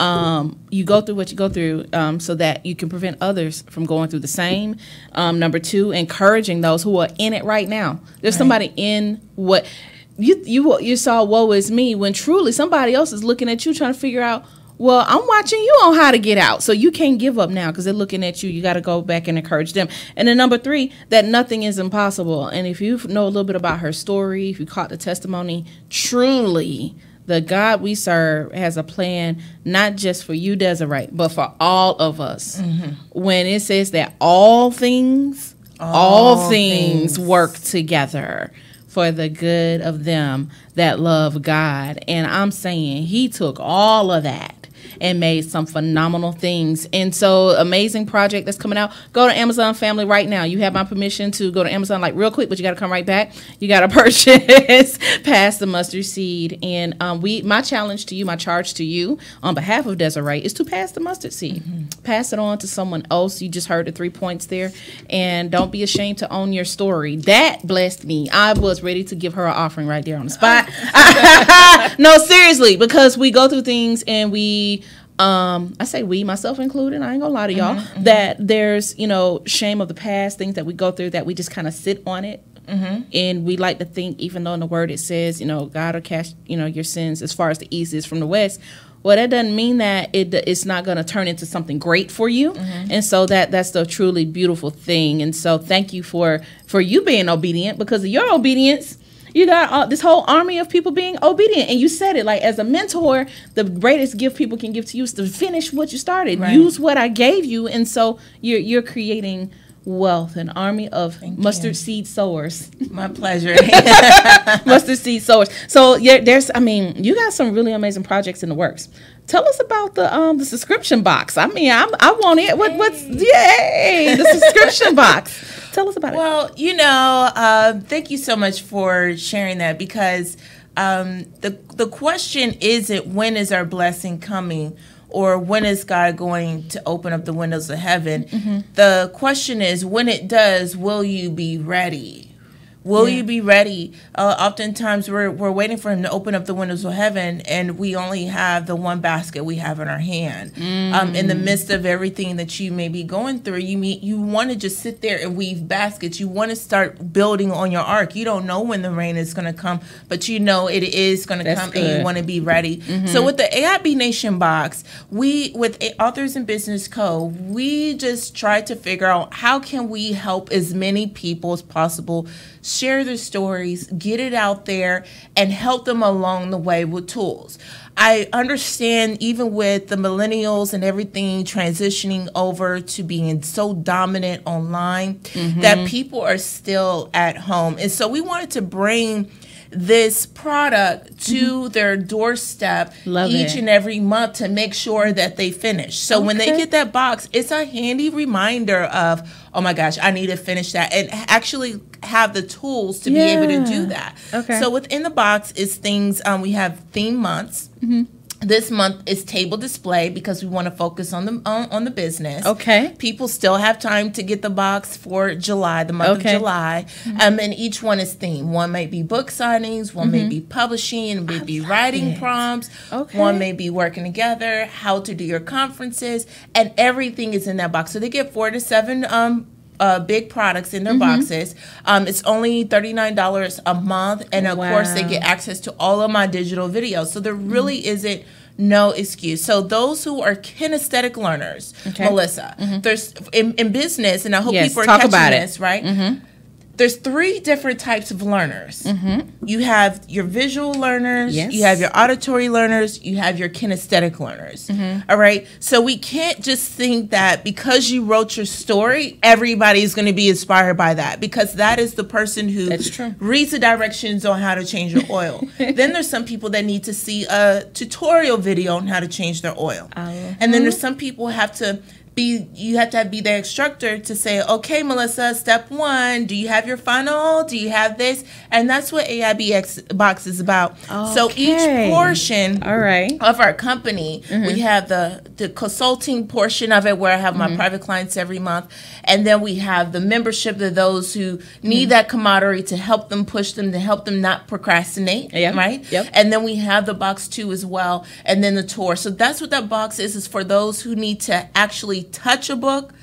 you go through what you go through so that you can prevent others from going through the same. Number 2, encouraging those who are in it right now. There's somebody in what you saw, woe is me, when truly somebody else is looking at you trying to figure out well, I'm watching you on how to get out. So you can't give up now because they're looking at you. You got to go back and encourage them. And then number 3, that nothing is impossible. And if you know a little bit about her story, if you caught the testimony, truly, the God we serve has a plan, not just for you, Desiree, but for all of us. When it says that all things work together for the good of them that love God. And I'm saying he took all of that and made some phenomenal things. And so, amazing project that's coming out. Go to Amazon, family, right now. You have my permission to go to Amazon like real quick, but you got to come right back. You got to purchase Pass the Mustard Seed. And my challenge to you, my charge to you on behalf of Desiree is to pass the mustard seed. Pass it on to someone else. You just heard the 3 points there. And don't be ashamed to own your story. That blessed me. I was ready to give her an offering right there on the spot. No, seriously, because we go through things and we I say we, myself included, I ain't gonna lie to y'all, that there's, shame of the past, things that we go through that we just kind of sit on it. And we like to think, even though in the word it says, God will cast, your sins as far as the east is from the west. Well, that doesn't mean that it's not going to turn into something great for you. And so that's the truly beautiful thing. And so thank you for you being obedient, because of your obedience. You got this whole army of people being obedient. And you said it, like, as a mentor, the greatest gift people can give to you is to finish what you started. Right. Use what I gave you. And so you're creating wealth, an army of mustard seed sowers. My pleasure. Mustard seed sowers. So you got some really amazing projects in the works. Tell us about the subscription box. I want it. The subscription box. Tell us about it. Well, thank you so much for sharing that, because the question isn't when is our blessing coming, or when is God going to open up the windows of heaven. The question is, when it does, will you be ready? Will you be ready? Oftentimes we're waiting for him to open up the windows of heaven, and we only have the one basket we have in our hand. In the midst of everything that you may be going through, you want to just sit there and weave baskets. You want to start building on your ark. You don't know when the rain is going to come, but you know it is going to come, and you want to be ready. So with the AIB Nation box, with Authors in Business Co., we just try to figure out how can we help as many people as possible share their stories, get it out there, and help them along the way with tools. I understand, even with the millennials and everything transitioning over to being so dominant online, that people are still at home. And so we wanted to bring this product to their doorstep and every month to make sure that they finish. So when they get that box, it's a handy reminder of, oh my gosh, I need to finish that, and actually have the tools to be able to do that. So within the box is things, we have theme months. This month is table display, because we want to focus on the business. People still have time to get the box for July, the month of July. And each one is themed. One may be book signings, one may be publishing, may be writing prompts, one may be working together, how to do your conferences, and everything is in that box. So they get 4 to 7 big products in their boxes. It's only $39 a month, and of course they get access to all of my digital videos. So there really isn't no excuse. So those who are kinesthetic learners, Melissa, there's in business, and I hope people are catching this, right? There's 3 different types of learners. You have your visual learners, you have your auditory learners, you have your kinesthetic learners. All right? So we can't just think that because you wrote your story, everybody's going to be inspired by that, because that is the person who reads the directions on how to change your oil. Then there's some people that need to see a tutorial video on how to change their oil. And then there's some people who have to be the instructor to say, okay, Melissa, step 1, do you have your funnel? Do you have this? And that's what AIBX box is about. So each portion of our company, we have the consulting portion of it, where I have my private clients every month. And then we have the membership of those who need that camaraderie to help them, push them, to help them not procrastinate, right? And then we have the box 2 as well, and then the tour. So that's what that box is for those who need to actually touch a book,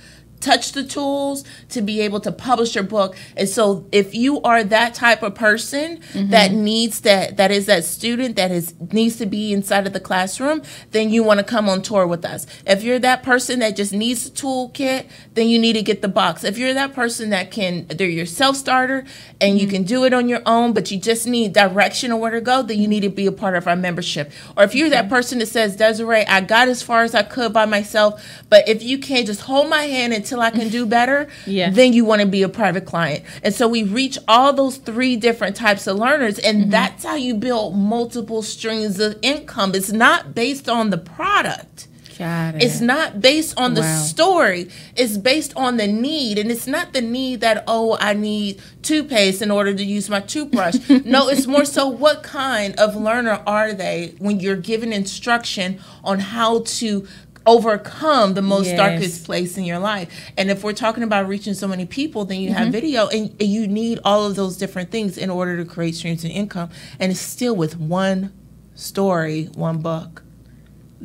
touch the tools to be able to publish your book. And so if you are that type of person that needs that is that student that needs to be inside of the classroom, then you want to come on tour with us. If you're that person that just needs a toolkit, then you need to get the box. If you're that person that they're your self-starter and you can do it on your own, but you just need direction on where to go, then you need to be a part of our membership. Or if you're that person that says, Desiree, I got as far as I could by myself, but if you can't just hold my hand until I can do better, then you want to be a private client. And so we reach all those 3 different types of learners, and that's how you build multiple streams of income. It's not based on the product. Got it. It's not based on the story. It's based on the need. And it's not the need that, I need toothpaste in order to use my toothbrush. No, it's more so what kind of learner are they when you're given instruction on how to overcome the most darkest place in your life. And if we're talking about reaching so many people, then you have video, and you need all of those different things in order to create streams of income. And it's still with one story, one book.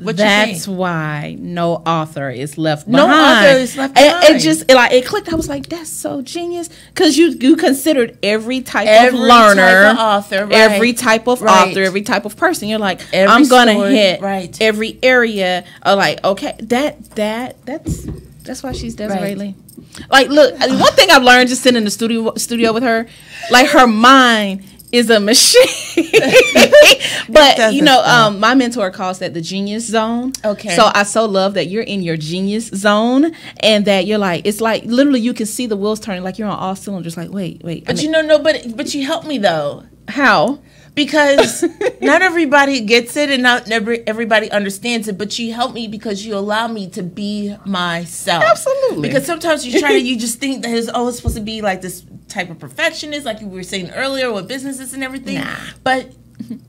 That's why no author is left behind. No author is left behind. It just it clicked. I was like, that's so genius, because you considered every type of learner, type of author, every type of author, every type of person. You're like, I'm gonna hit every area. Like, okay, that's why she's Desiree Lee. Like, look, one thing I've learned just sitting in the studio with her, like, her mind is a machine. But my mentor calls that the genius zone. Okay. So I so love that you're in your genius zone, and that you're like, it's like literally you can see the wheels turning, like you're on all cylinders. Like, wait. But but you help me though. How? Because not everybody gets it, and not everybody understands it. But you help me because you allow me to be myself. Absolutely. Because sometimes you just think that it's supposed to be like this type of perfectionist, like you were saying earlier with businesses and everything. Nah. But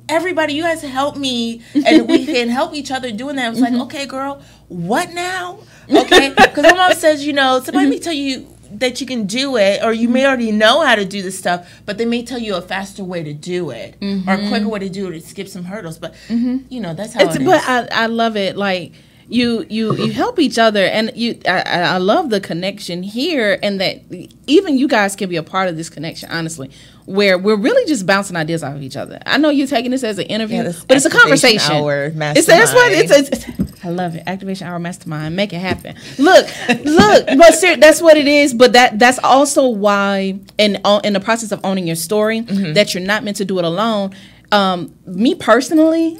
everybody, you guys help me, and we can help each other doing that. I was like, okay, girl, what now? Okay, because my mom says, somebody may tell you that you can do it, or you may already know how to do this stuff, but they may tell you a faster way to do it, or a quicker way to do it, to skip some hurdles. But that's how it is. But I love it. Like, you help each other, and I love the connection here, and that even you guys can be a part of this connection, honestly, where we're really just bouncing ideas off of each other. I know you're taking this as an interview, but it's a conversation. Hour I love it. Activation Hour Mastermind. Make it happen. Look. But that's what it is. But that's also why, in the process of owning your story, that you're not meant to do it alone. Me personally,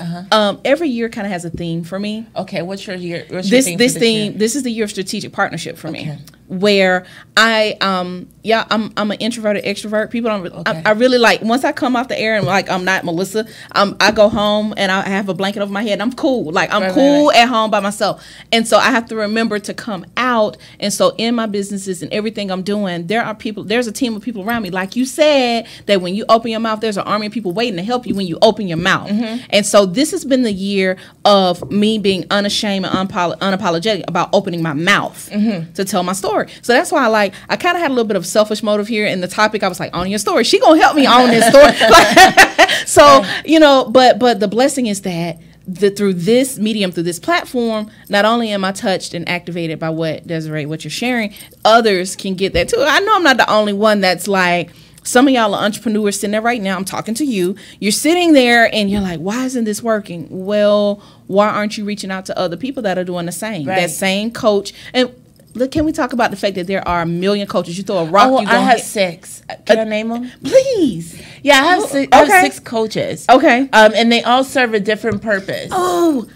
every year kind of has a theme for me. Okay, what's your year? This theme. This is the year of strategic partnership for me, where I'm an introverted extrovert. People don't. I really like, once I come off the air and like I'm not Melissa. I go home and I have a blanket over my head. And I'm cool. Like, I'm cool at home by myself. And so I have to remember to come out. And so in my businesses and everything I'm doing, there's a team of people around me. Like you said, that when you open your mouth, there's an army of people waiting to help you when you open your mouth. And so this has been the year of me being unashamed and unapologetic about opening my mouth to tell my story. So that's why I kind of had a little bit of selfish motive here in the topic. I was like, own your story. She gonna help me own this story. So, but the blessing is that through this medium, through this platform, not only am I touched and activated by what you're sharing, others can get that too. I know I'm not the only one that's like, some of y'all are entrepreneurs sitting there right now. I'm talking to you. You're sitting there and you're like, why isn't this working? Well, why aren't you reaching out to other people that are doing the same? That same coach. And look, can we talk about the fact that there are a million coaches? You throw a rock, I have 6. Can I name them? Please. Yeah, I have 6. I have 6 coaches. Okay. And they all serve a different purpose. Oh,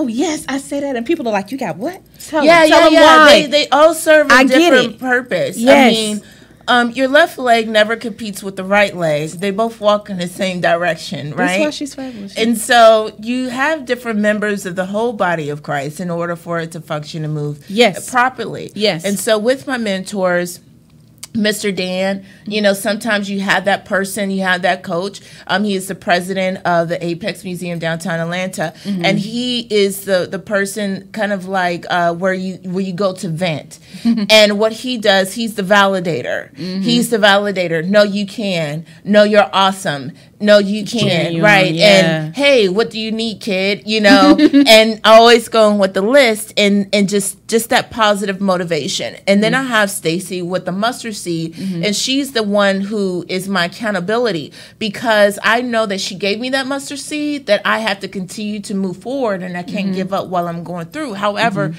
yes, I say that, and people are like, you got what? Tell them why. They all serve a different purpose. Yes. I mean, your left leg never competes with the right leg. They both walk in the same direction, right? That's why she's fabulous. And so you have different members of the whole body of Christ in order for it to function and move properly. Yes. And so with my mentors, Mr. Dan, sometimes you have that person, you have that coach. He is the president of the Apex Museum downtown Atlanta, and he is the person kind of like where you go to vent. And what he does, he's the validator. He's the validator. No, you can. No, you're awesome. no, you can't, right? Yeah. And hey, what do you need, kid? You know, and always going with the list and just that positive motivation. And then I have Stacy with the mustard seed, and she's the one who is my accountability, because I know that she gave me that mustard seed, that I have to continue to move forward, and I can't give up while I'm going through. However,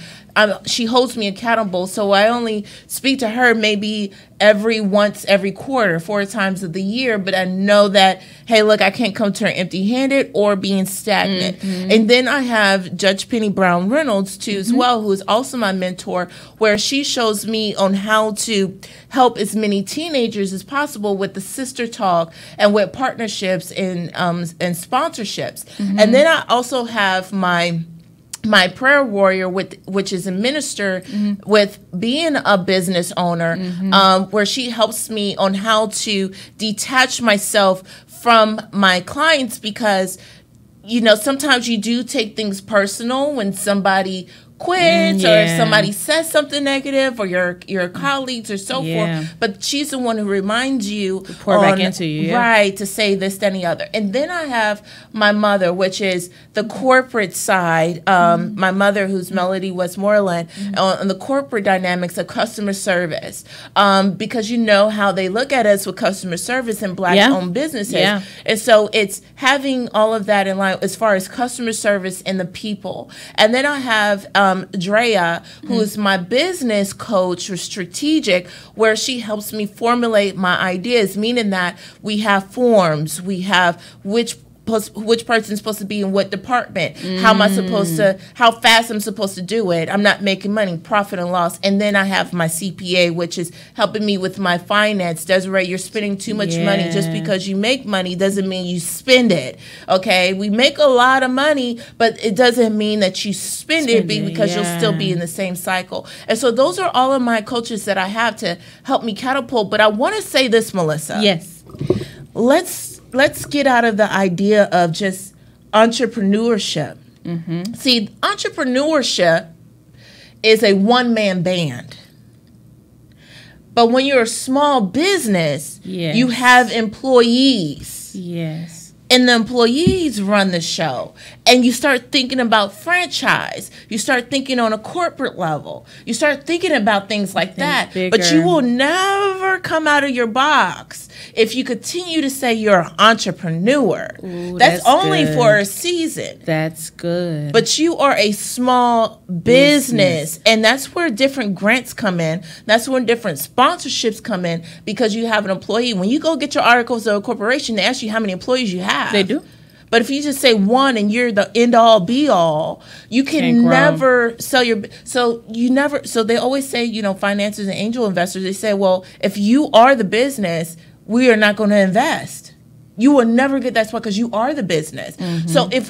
she holds me accountable, so I only speak to her maybe every quarter, 4 times of the year, but I know that, hey, look, I can't come to her empty-handed or being stagnant. And then I have Judge Penny Brown Reynolds too as well, who is also my mentor, where she shows me on how to help as many teenagers as possible with the sister talk and with partnerships and sponsorships. And then I also have my prayer warrior, which is a minister with being a business owner, where she helps me on how to detach myself from my clients, because sometimes you do take things personal when somebody quits or if somebody says something negative, or your colleagues or so forth. But she's the one who reminds you to pour back into you, right, to say this, that, and the other. And then I have my mother, which is the corporate side. My mother, who's Melody Westmoreland, on the corporate dynamics of customer service, because you know how they look at us with customer service in Black-owned businesses. And so it's having all of that in line as far as customer service and the people. And then I have Drea, who is my business coach for strategic, where she helps me formulate my ideas, meaning that we have forms, we have which person's supposed to be in what department, how fast I'm supposed to do it, I'm not making money, profit and loss. And then I have my CPA, which is helping me with my finance. Desiree, you're spending too much money. Just because you make money doesn't mean you spend it, okay? We make a lot of money, but it doesn't mean that you spend it because you'll still be in the same cycle. And so those are all of my coaches that I have to help me catapult. But I want to say this, Melissa. Yes. Let's get out of the idea of just entrepreneurship. See, entrepreneurship is a one-man band. But when you're a small business, you have employees. Yes. And the employees run the show. And you start thinking about franchise. You start thinking on a corporate level. You start thinking about things like that. Bigger. But you will never come out of your box if you continue to say you're an entrepreneur. Ooh, that's only good. for a season. That's good. But you are a small business. And that's where different grants come in. That's when different sponsorships come in, because you have an employee. When you go get your articles of a corporation, they ask you how many employees you have. They do. But if you just say one and you're the end all be all, you can never sell your. So they always say, financiers and angel investors, they say, well, if you are the business, we are not going to invest. You will never get that spot because you are the business. So if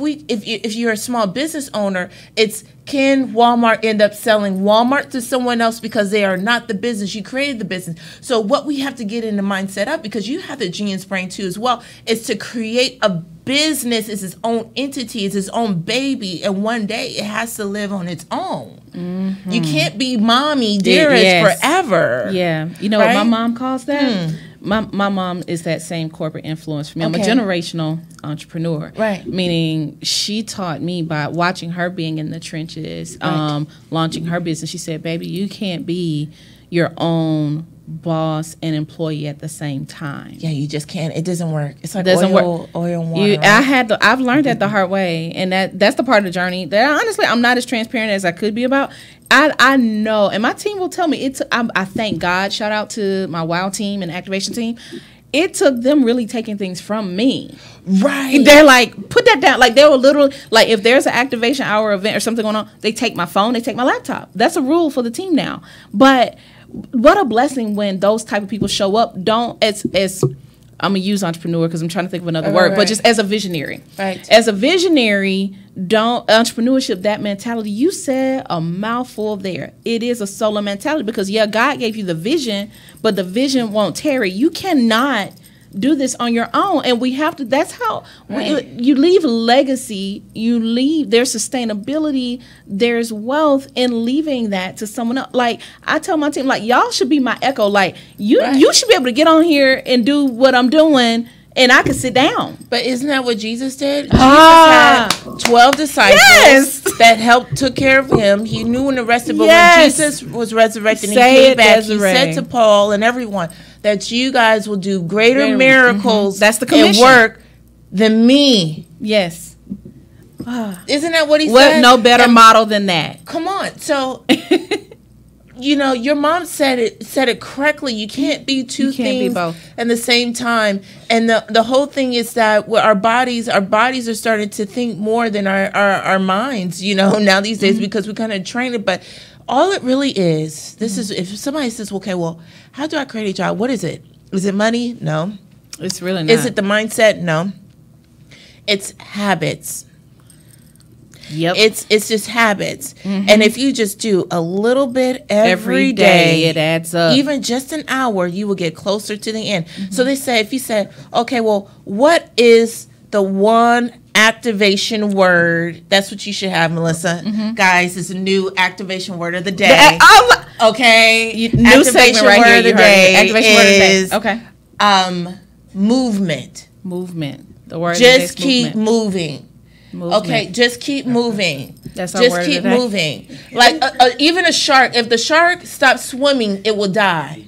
you're a small business owner, it's, can Walmart end up selling Walmart to someone else because they are not the business? You created the business. So what we have to get in the mindset up, because you have the genius brain too as well, is to create a business is its own entity, it's its own baby, and one day it has to live on its own. You can't be mommy dearest forever. Yeah. You know what my mom calls that? My mom is that same corporate influence for me. I'm a generational entrepreneur. Right. Meaning she taught me by watching her being in the trenches, launching her business. She said, baby, you can't be your own boss and employee at the same time. Yeah, you just can't. It doesn't work. It's like oil and water. I've learned that the hard way, and that's the part of the journey that honestly I'm not as transparent as I could be about. I know, and my team will tell me. I thank God. Shout out to my WOW team and activation team. It took them really taking things from me. Right. They're like, put that down. Like, they were literally, like, if there's an activation hour event or something going on, they take my phone, they take my laptop. That's a rule for the team now. But what a blessing when those type of people show up. Don't, as I'm going to use entrepreneur because I'm trying to think of another word, but just as a visionary. Right. As a visionary, entrepreneurship, that mentality, you said a mouthful there. It is a solo mentality because, God gave you the vision, but the vision won't tarry. You cannot do this on your own, and we have to. That's how you leave legacy. There's sustainability. There's wealth in leaving that to someone else. Like, I tell my team, like, y'all should be my echo. Like, you should be able to get on here and do what I'm doing and I could sit down. But isn't that what Jesus did? Ah. Jesus had 12 disciples that took care of him. He knew when the rested, but when Jesus was resurrected, he came back. He said to Paul and everyone that you guys will do greater miracles That's the commission. and work than me. Yes. Isn't that what he What said? no better model than that. Come on. So you know, your mom said it correctly. You can't be two things at the same time. And the whole thing is that our bodies are starting to think more than our minds, you know, now these days, because we kind of train it. But all it really is, this is, if somebody says, okay, well, how do I create a job? What is it? Is it money? No. It's really not. Is it the mindset? No. It's habits. Yep. It's just habits. And if you just do a little bit every day, it adds up. Even just an hour, you will get closer to the end. So they say, if you said, okay, well, what is the one activation word? That's what you should have, Melissa. Guys, it's a new activation word of the day. Okay. New segment right here. You heard it. Activation word of the day. Okay. Movement. Movement. The word just keep moving. Movement. Okay, just keep moving. That's our just word keep today. moving. Like even a shark, if the shark stops swimming, it will die.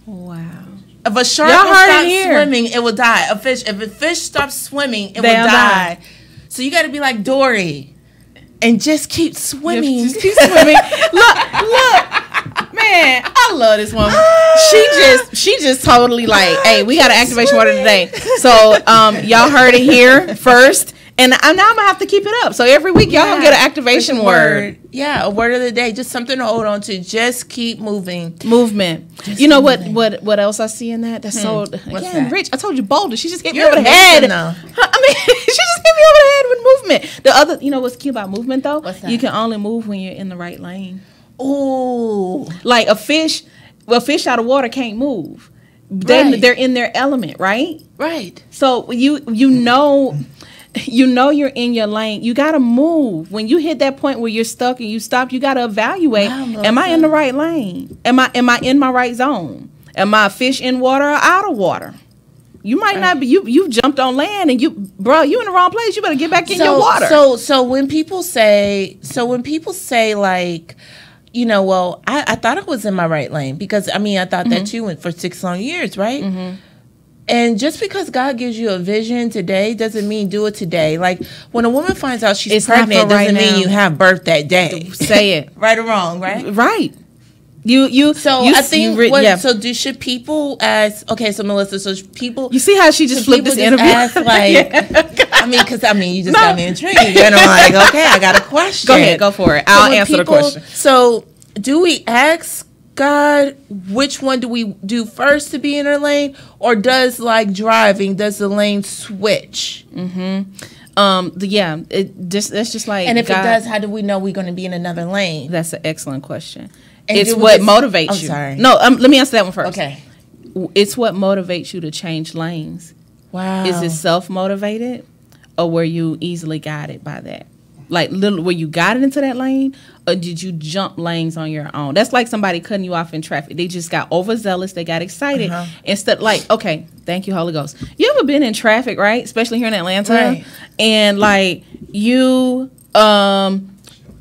Wow. If a shark stops swimming, it will die. If a fish stops swimming, it will die. So you got to be like Dory and just keep swimming. Just keep swimming. Look. Man, I love this woman. She just totally like, hey, we got an activation word of the day. So y'all heard it here first. And now I'm gonna have to keep it up. So every week y'all gonna get an activation word. Yeah, a word of the day. Just something to hold on to. Just keep moving. Movement. Just you know moving. what else I see in that? That's so again, Rich. I told you Boulder. She just hit me over the head. I mean, she just hit me over the head with movement. The other, you know what's cute about movement though? What's that? You can only move when you're in the right lane. Ooh. Like a fish out of water can't move. They're in their element, right? Right. So you know you're in your lane. You got to move. When you hit that point where you're stuck and you stop, you got to evaluate, am I in the right lane? Am I in my right zone? Am I a fish in water or out of water? You might not be. You jumped on land and you in the wrong place. You better get back in your water. So when people say like, you know, well, I thought I was in my right lane because I thought that too for 6 long years, right? And just because God gives you a vision today doesn't mean do it today. Like when a woman finds out she's pregnant, doesn't mean you have birth that day. Say it. Right or wrong, right? Right. Should people ask? Okay, so Melissa, so people. You see how she just flipped this interview? Ask, like, you just got me intrigued, and I'm like, okay, I got a question. Go ahead, go for it. I'll answer the question. So, do we ask God which one do we do first to be in our lane, or does the lane switch? That's just like. And if God, it does, how do we know we're going to be in another lane? That's an excellent question. And it's what motivates you. Sorry. No, let me answer that one first. Okay. It's what motivates you to change lanes. Wow. Is it self-motivated, or were you easily guided by that? Like, were you guided into that lane, or did you jump lanes on your own? That's like somebody cutting you off in traffic. They just got overzealous. They got excited. Instead, like, okay, thank you, Holy Ghost. You ever been in traffic, right? Especially here in Atlanta. Right. And, like, you...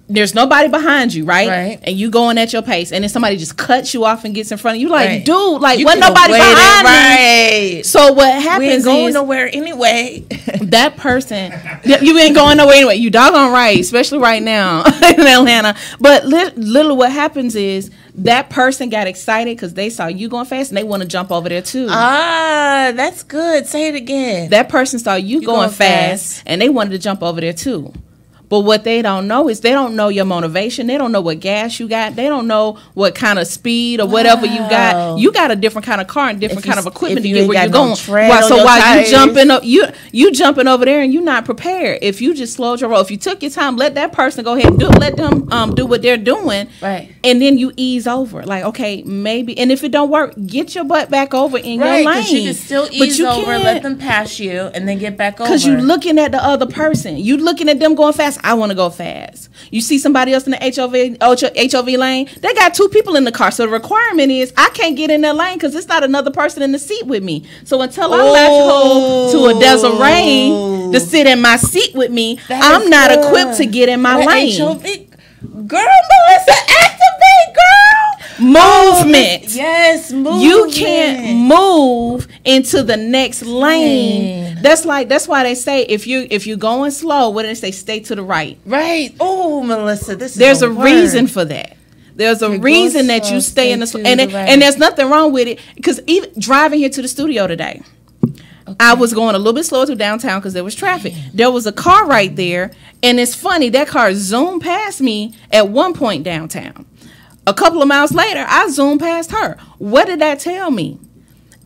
there's nobody behind you, right? And you going at your pace, and then somebody just cuts you off and gets in front of you. Like, dude, like, wasn't nobody behind me. So what happens we ain't going nowhere anyway. That person, you ain't going nowhere anyway. You doggone right, especially right now in Atlanta. But literally what happens is that person got excited because they saw you going fast, and they want to jump over there too. Ah, that's good. Say it again. That person saw you going fast, and they wanted to jump over there too. But what they don't know is they don't know your motivation. They don't know what gas you got. They don't know what kind of speed or whatever you got. You got a different kind of car and different kind of equipment to get where you're going. So while you jumping up, you jumping over there and you're not prepared. If you just slowed your roll, if you took your time, let that person go ahead and do it. Let them do what they're doing. Right. And then you ease over, like, okay, maybe. And if it don't work, get your butt back over in your lane. Because you can still ease over, let them pass you, and then get back over. Because you're looking at the other person. You looking at them going fast. I want to go fast. You see somebody else in the HOV lane. They got 2 people in the car. So the requirement is I can't get in that lane because it's not another person in the seat with me. So until I latch hold to a Desiree to sit in my seat with me, I'm not equipped to get in my lane. HOV. Girl, Melissa, activate, girl. Movement. Yes, movement. You can't move into the next lane. That's why they say if you're going slow, what do they say? Stay to the right. Right. Oh, Melissa, there's a reason for that. There's a reason that you stay in the and there's nothing wrong with it, because even driving here to the studio today, I was going a little bit slower to downtown because there was traffic. There was a car right there, and it's funny, that car zoomed past me at one point downtown. A couple of miles later, I zoomed past her. What did that tell me?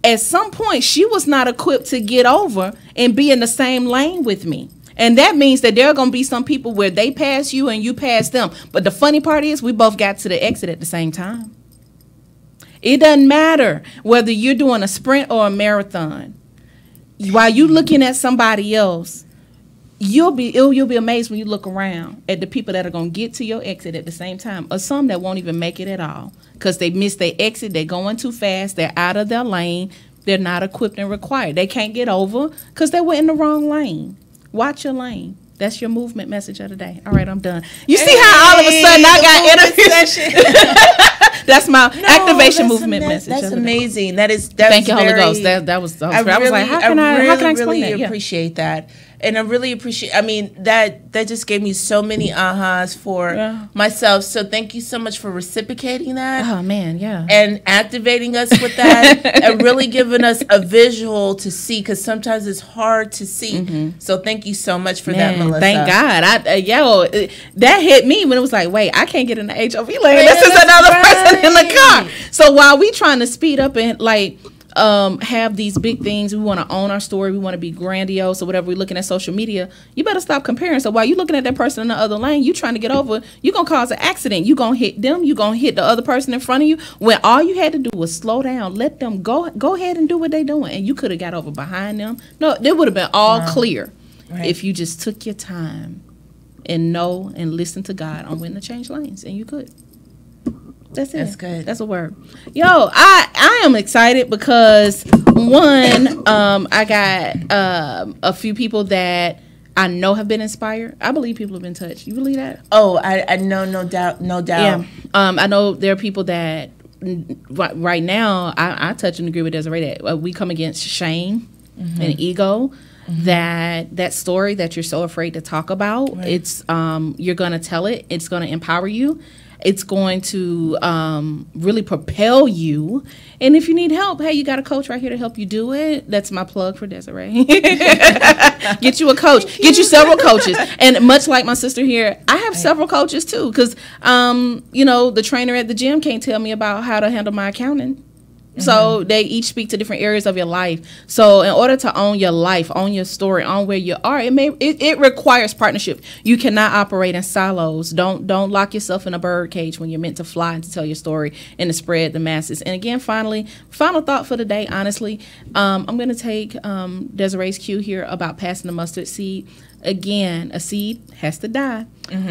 At some point, she was not equipped to get over and be in the same lane with me. And that means that there are going to be some people where they pass you and you pass them. But the funny part is we both got to the exit at the same time. It doesn't matter whether you're doing a sprint or a marathon. While you looking at somebody else, you'll be amazed when you look around at the people that are going to get to your exit at the same time, or some that won't even make it at all because they missed their exit. They're going too fast. They're out of their lane. They're not equipped and required. They can't get over because they were in the wrong lane. Watch your lane. That's your movement message of the day. All right, I'm done. You see how all of a sudden I got interviews? That's my activation movement message. That's amazing. That's Thank you, Holy Ghost. That was I was like, how can I explain that? I really appreciate that. And I really appreciate, I mean, that just gave me so many ahas for myself. So thank you so much for reciprocating that. Oh, man, yeah. And activating us with that and really giving us a visual to see, because sometimes it's hard to see. Mm-hmm. So thank you so much for that, Melissa. Thank God. That hit me when it was like, wait, I can't get in the HOV lane. This is another person in the car. So while we trying to speed up and have these big things, we want to own our story, we want to be grandiose or whatever, we're looking at social media, you better stop comparing. So while you're looking at that person in the other lane, you trying to get over, you're going to cause an accident. You're going to hit them, you're going to hit the other person in front of you, when all you had to do was slow down, let them go ahead and do what they're doing, and you could have got over behind them. No, it would have been all clear if you just took your time and know and listen to God on when to change lanes, and you could. That's it. That's good. That's a word. Yo, I am excited because one, I got a few people that I know have been inspired. I believe people have been touched. You believe that? Oh, I know, no doubt. Yeah. I know there are people that right now I touch and agree with Desiree that we come against shame and ego. That story that you're so afraid to talk about, it's you're gonna tell it. It's gonna empower you. It's going to really propel you. And if you need help, hey, you got a coach right here to help you do it. That's my plug for Desiree. Get you a coach. Get you several coaches. And much like my sister here, I have several coaches too, because, the trainer at the gym can't tell me about how to handle my accounting. So they each speak to different areas of your life. So in order to own your life, own your story, own where you are, it requires partnership. You cannot operate in silos. Don't lock yourself in a bird cage when you're meant to fly and to tell your story and to spread the masses. And again, final thought for the day, honestly, I'm going to take Desiree's cue here about passing the mustard seed. Again, a seed has to die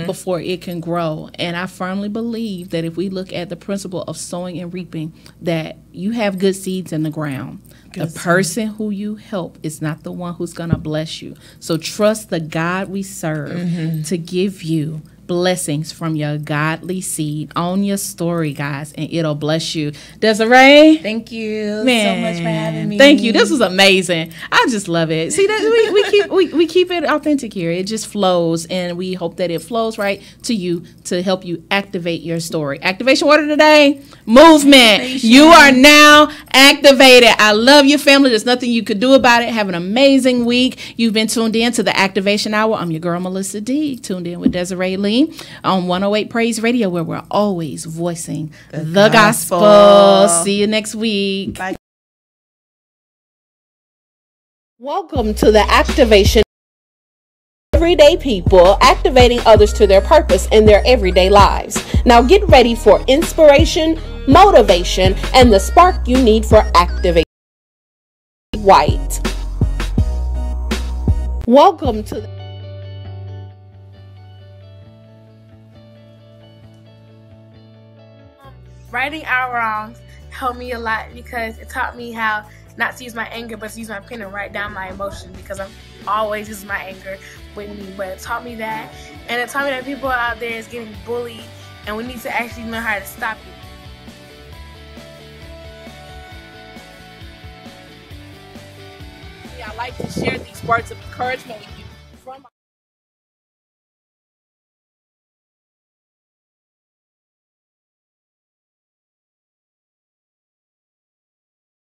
before it can grow. And I firmly believe that if we look at the principle of sowing and reaping, that you have good seeds in the ground. The person who you help is not the one who's going to bless you. So trust the God we serve to give you blessings from your godly seed. Own your story, guys, and it'll bless you. Desiree, thank you so much for having me. Thank you. This was amazing. I just love it. See, that we keep it authentic here. It just flows, and we hope that it flows right to you to help you activate your story. Activation word of the day: movement. You are now activated. I love you, family. There's nothing you could do about it. Have an amazing week. You've been tuned in to the Activation Hour. I'm your girl, Melissa D. Tuned in with Desiree Lee on 108 Praise Radio, where we're always voicing the gospel. See you next week. Bye. Welcome to the Activation everyday people activating others to their purpose in their everyday lives. Now get ready for inspiration, motivation, and the spark you need for activation. White. Welcome to the Writing Our Wrongs helped me a lot because it taught me how not to use my anger, but to use my pen and write down my emotion, because I'm always using my anger with me. But it taught me that, and it taught me that people out there is getting bullied, and we need to actually know how to stop it. I like to share these words of encouragement with you from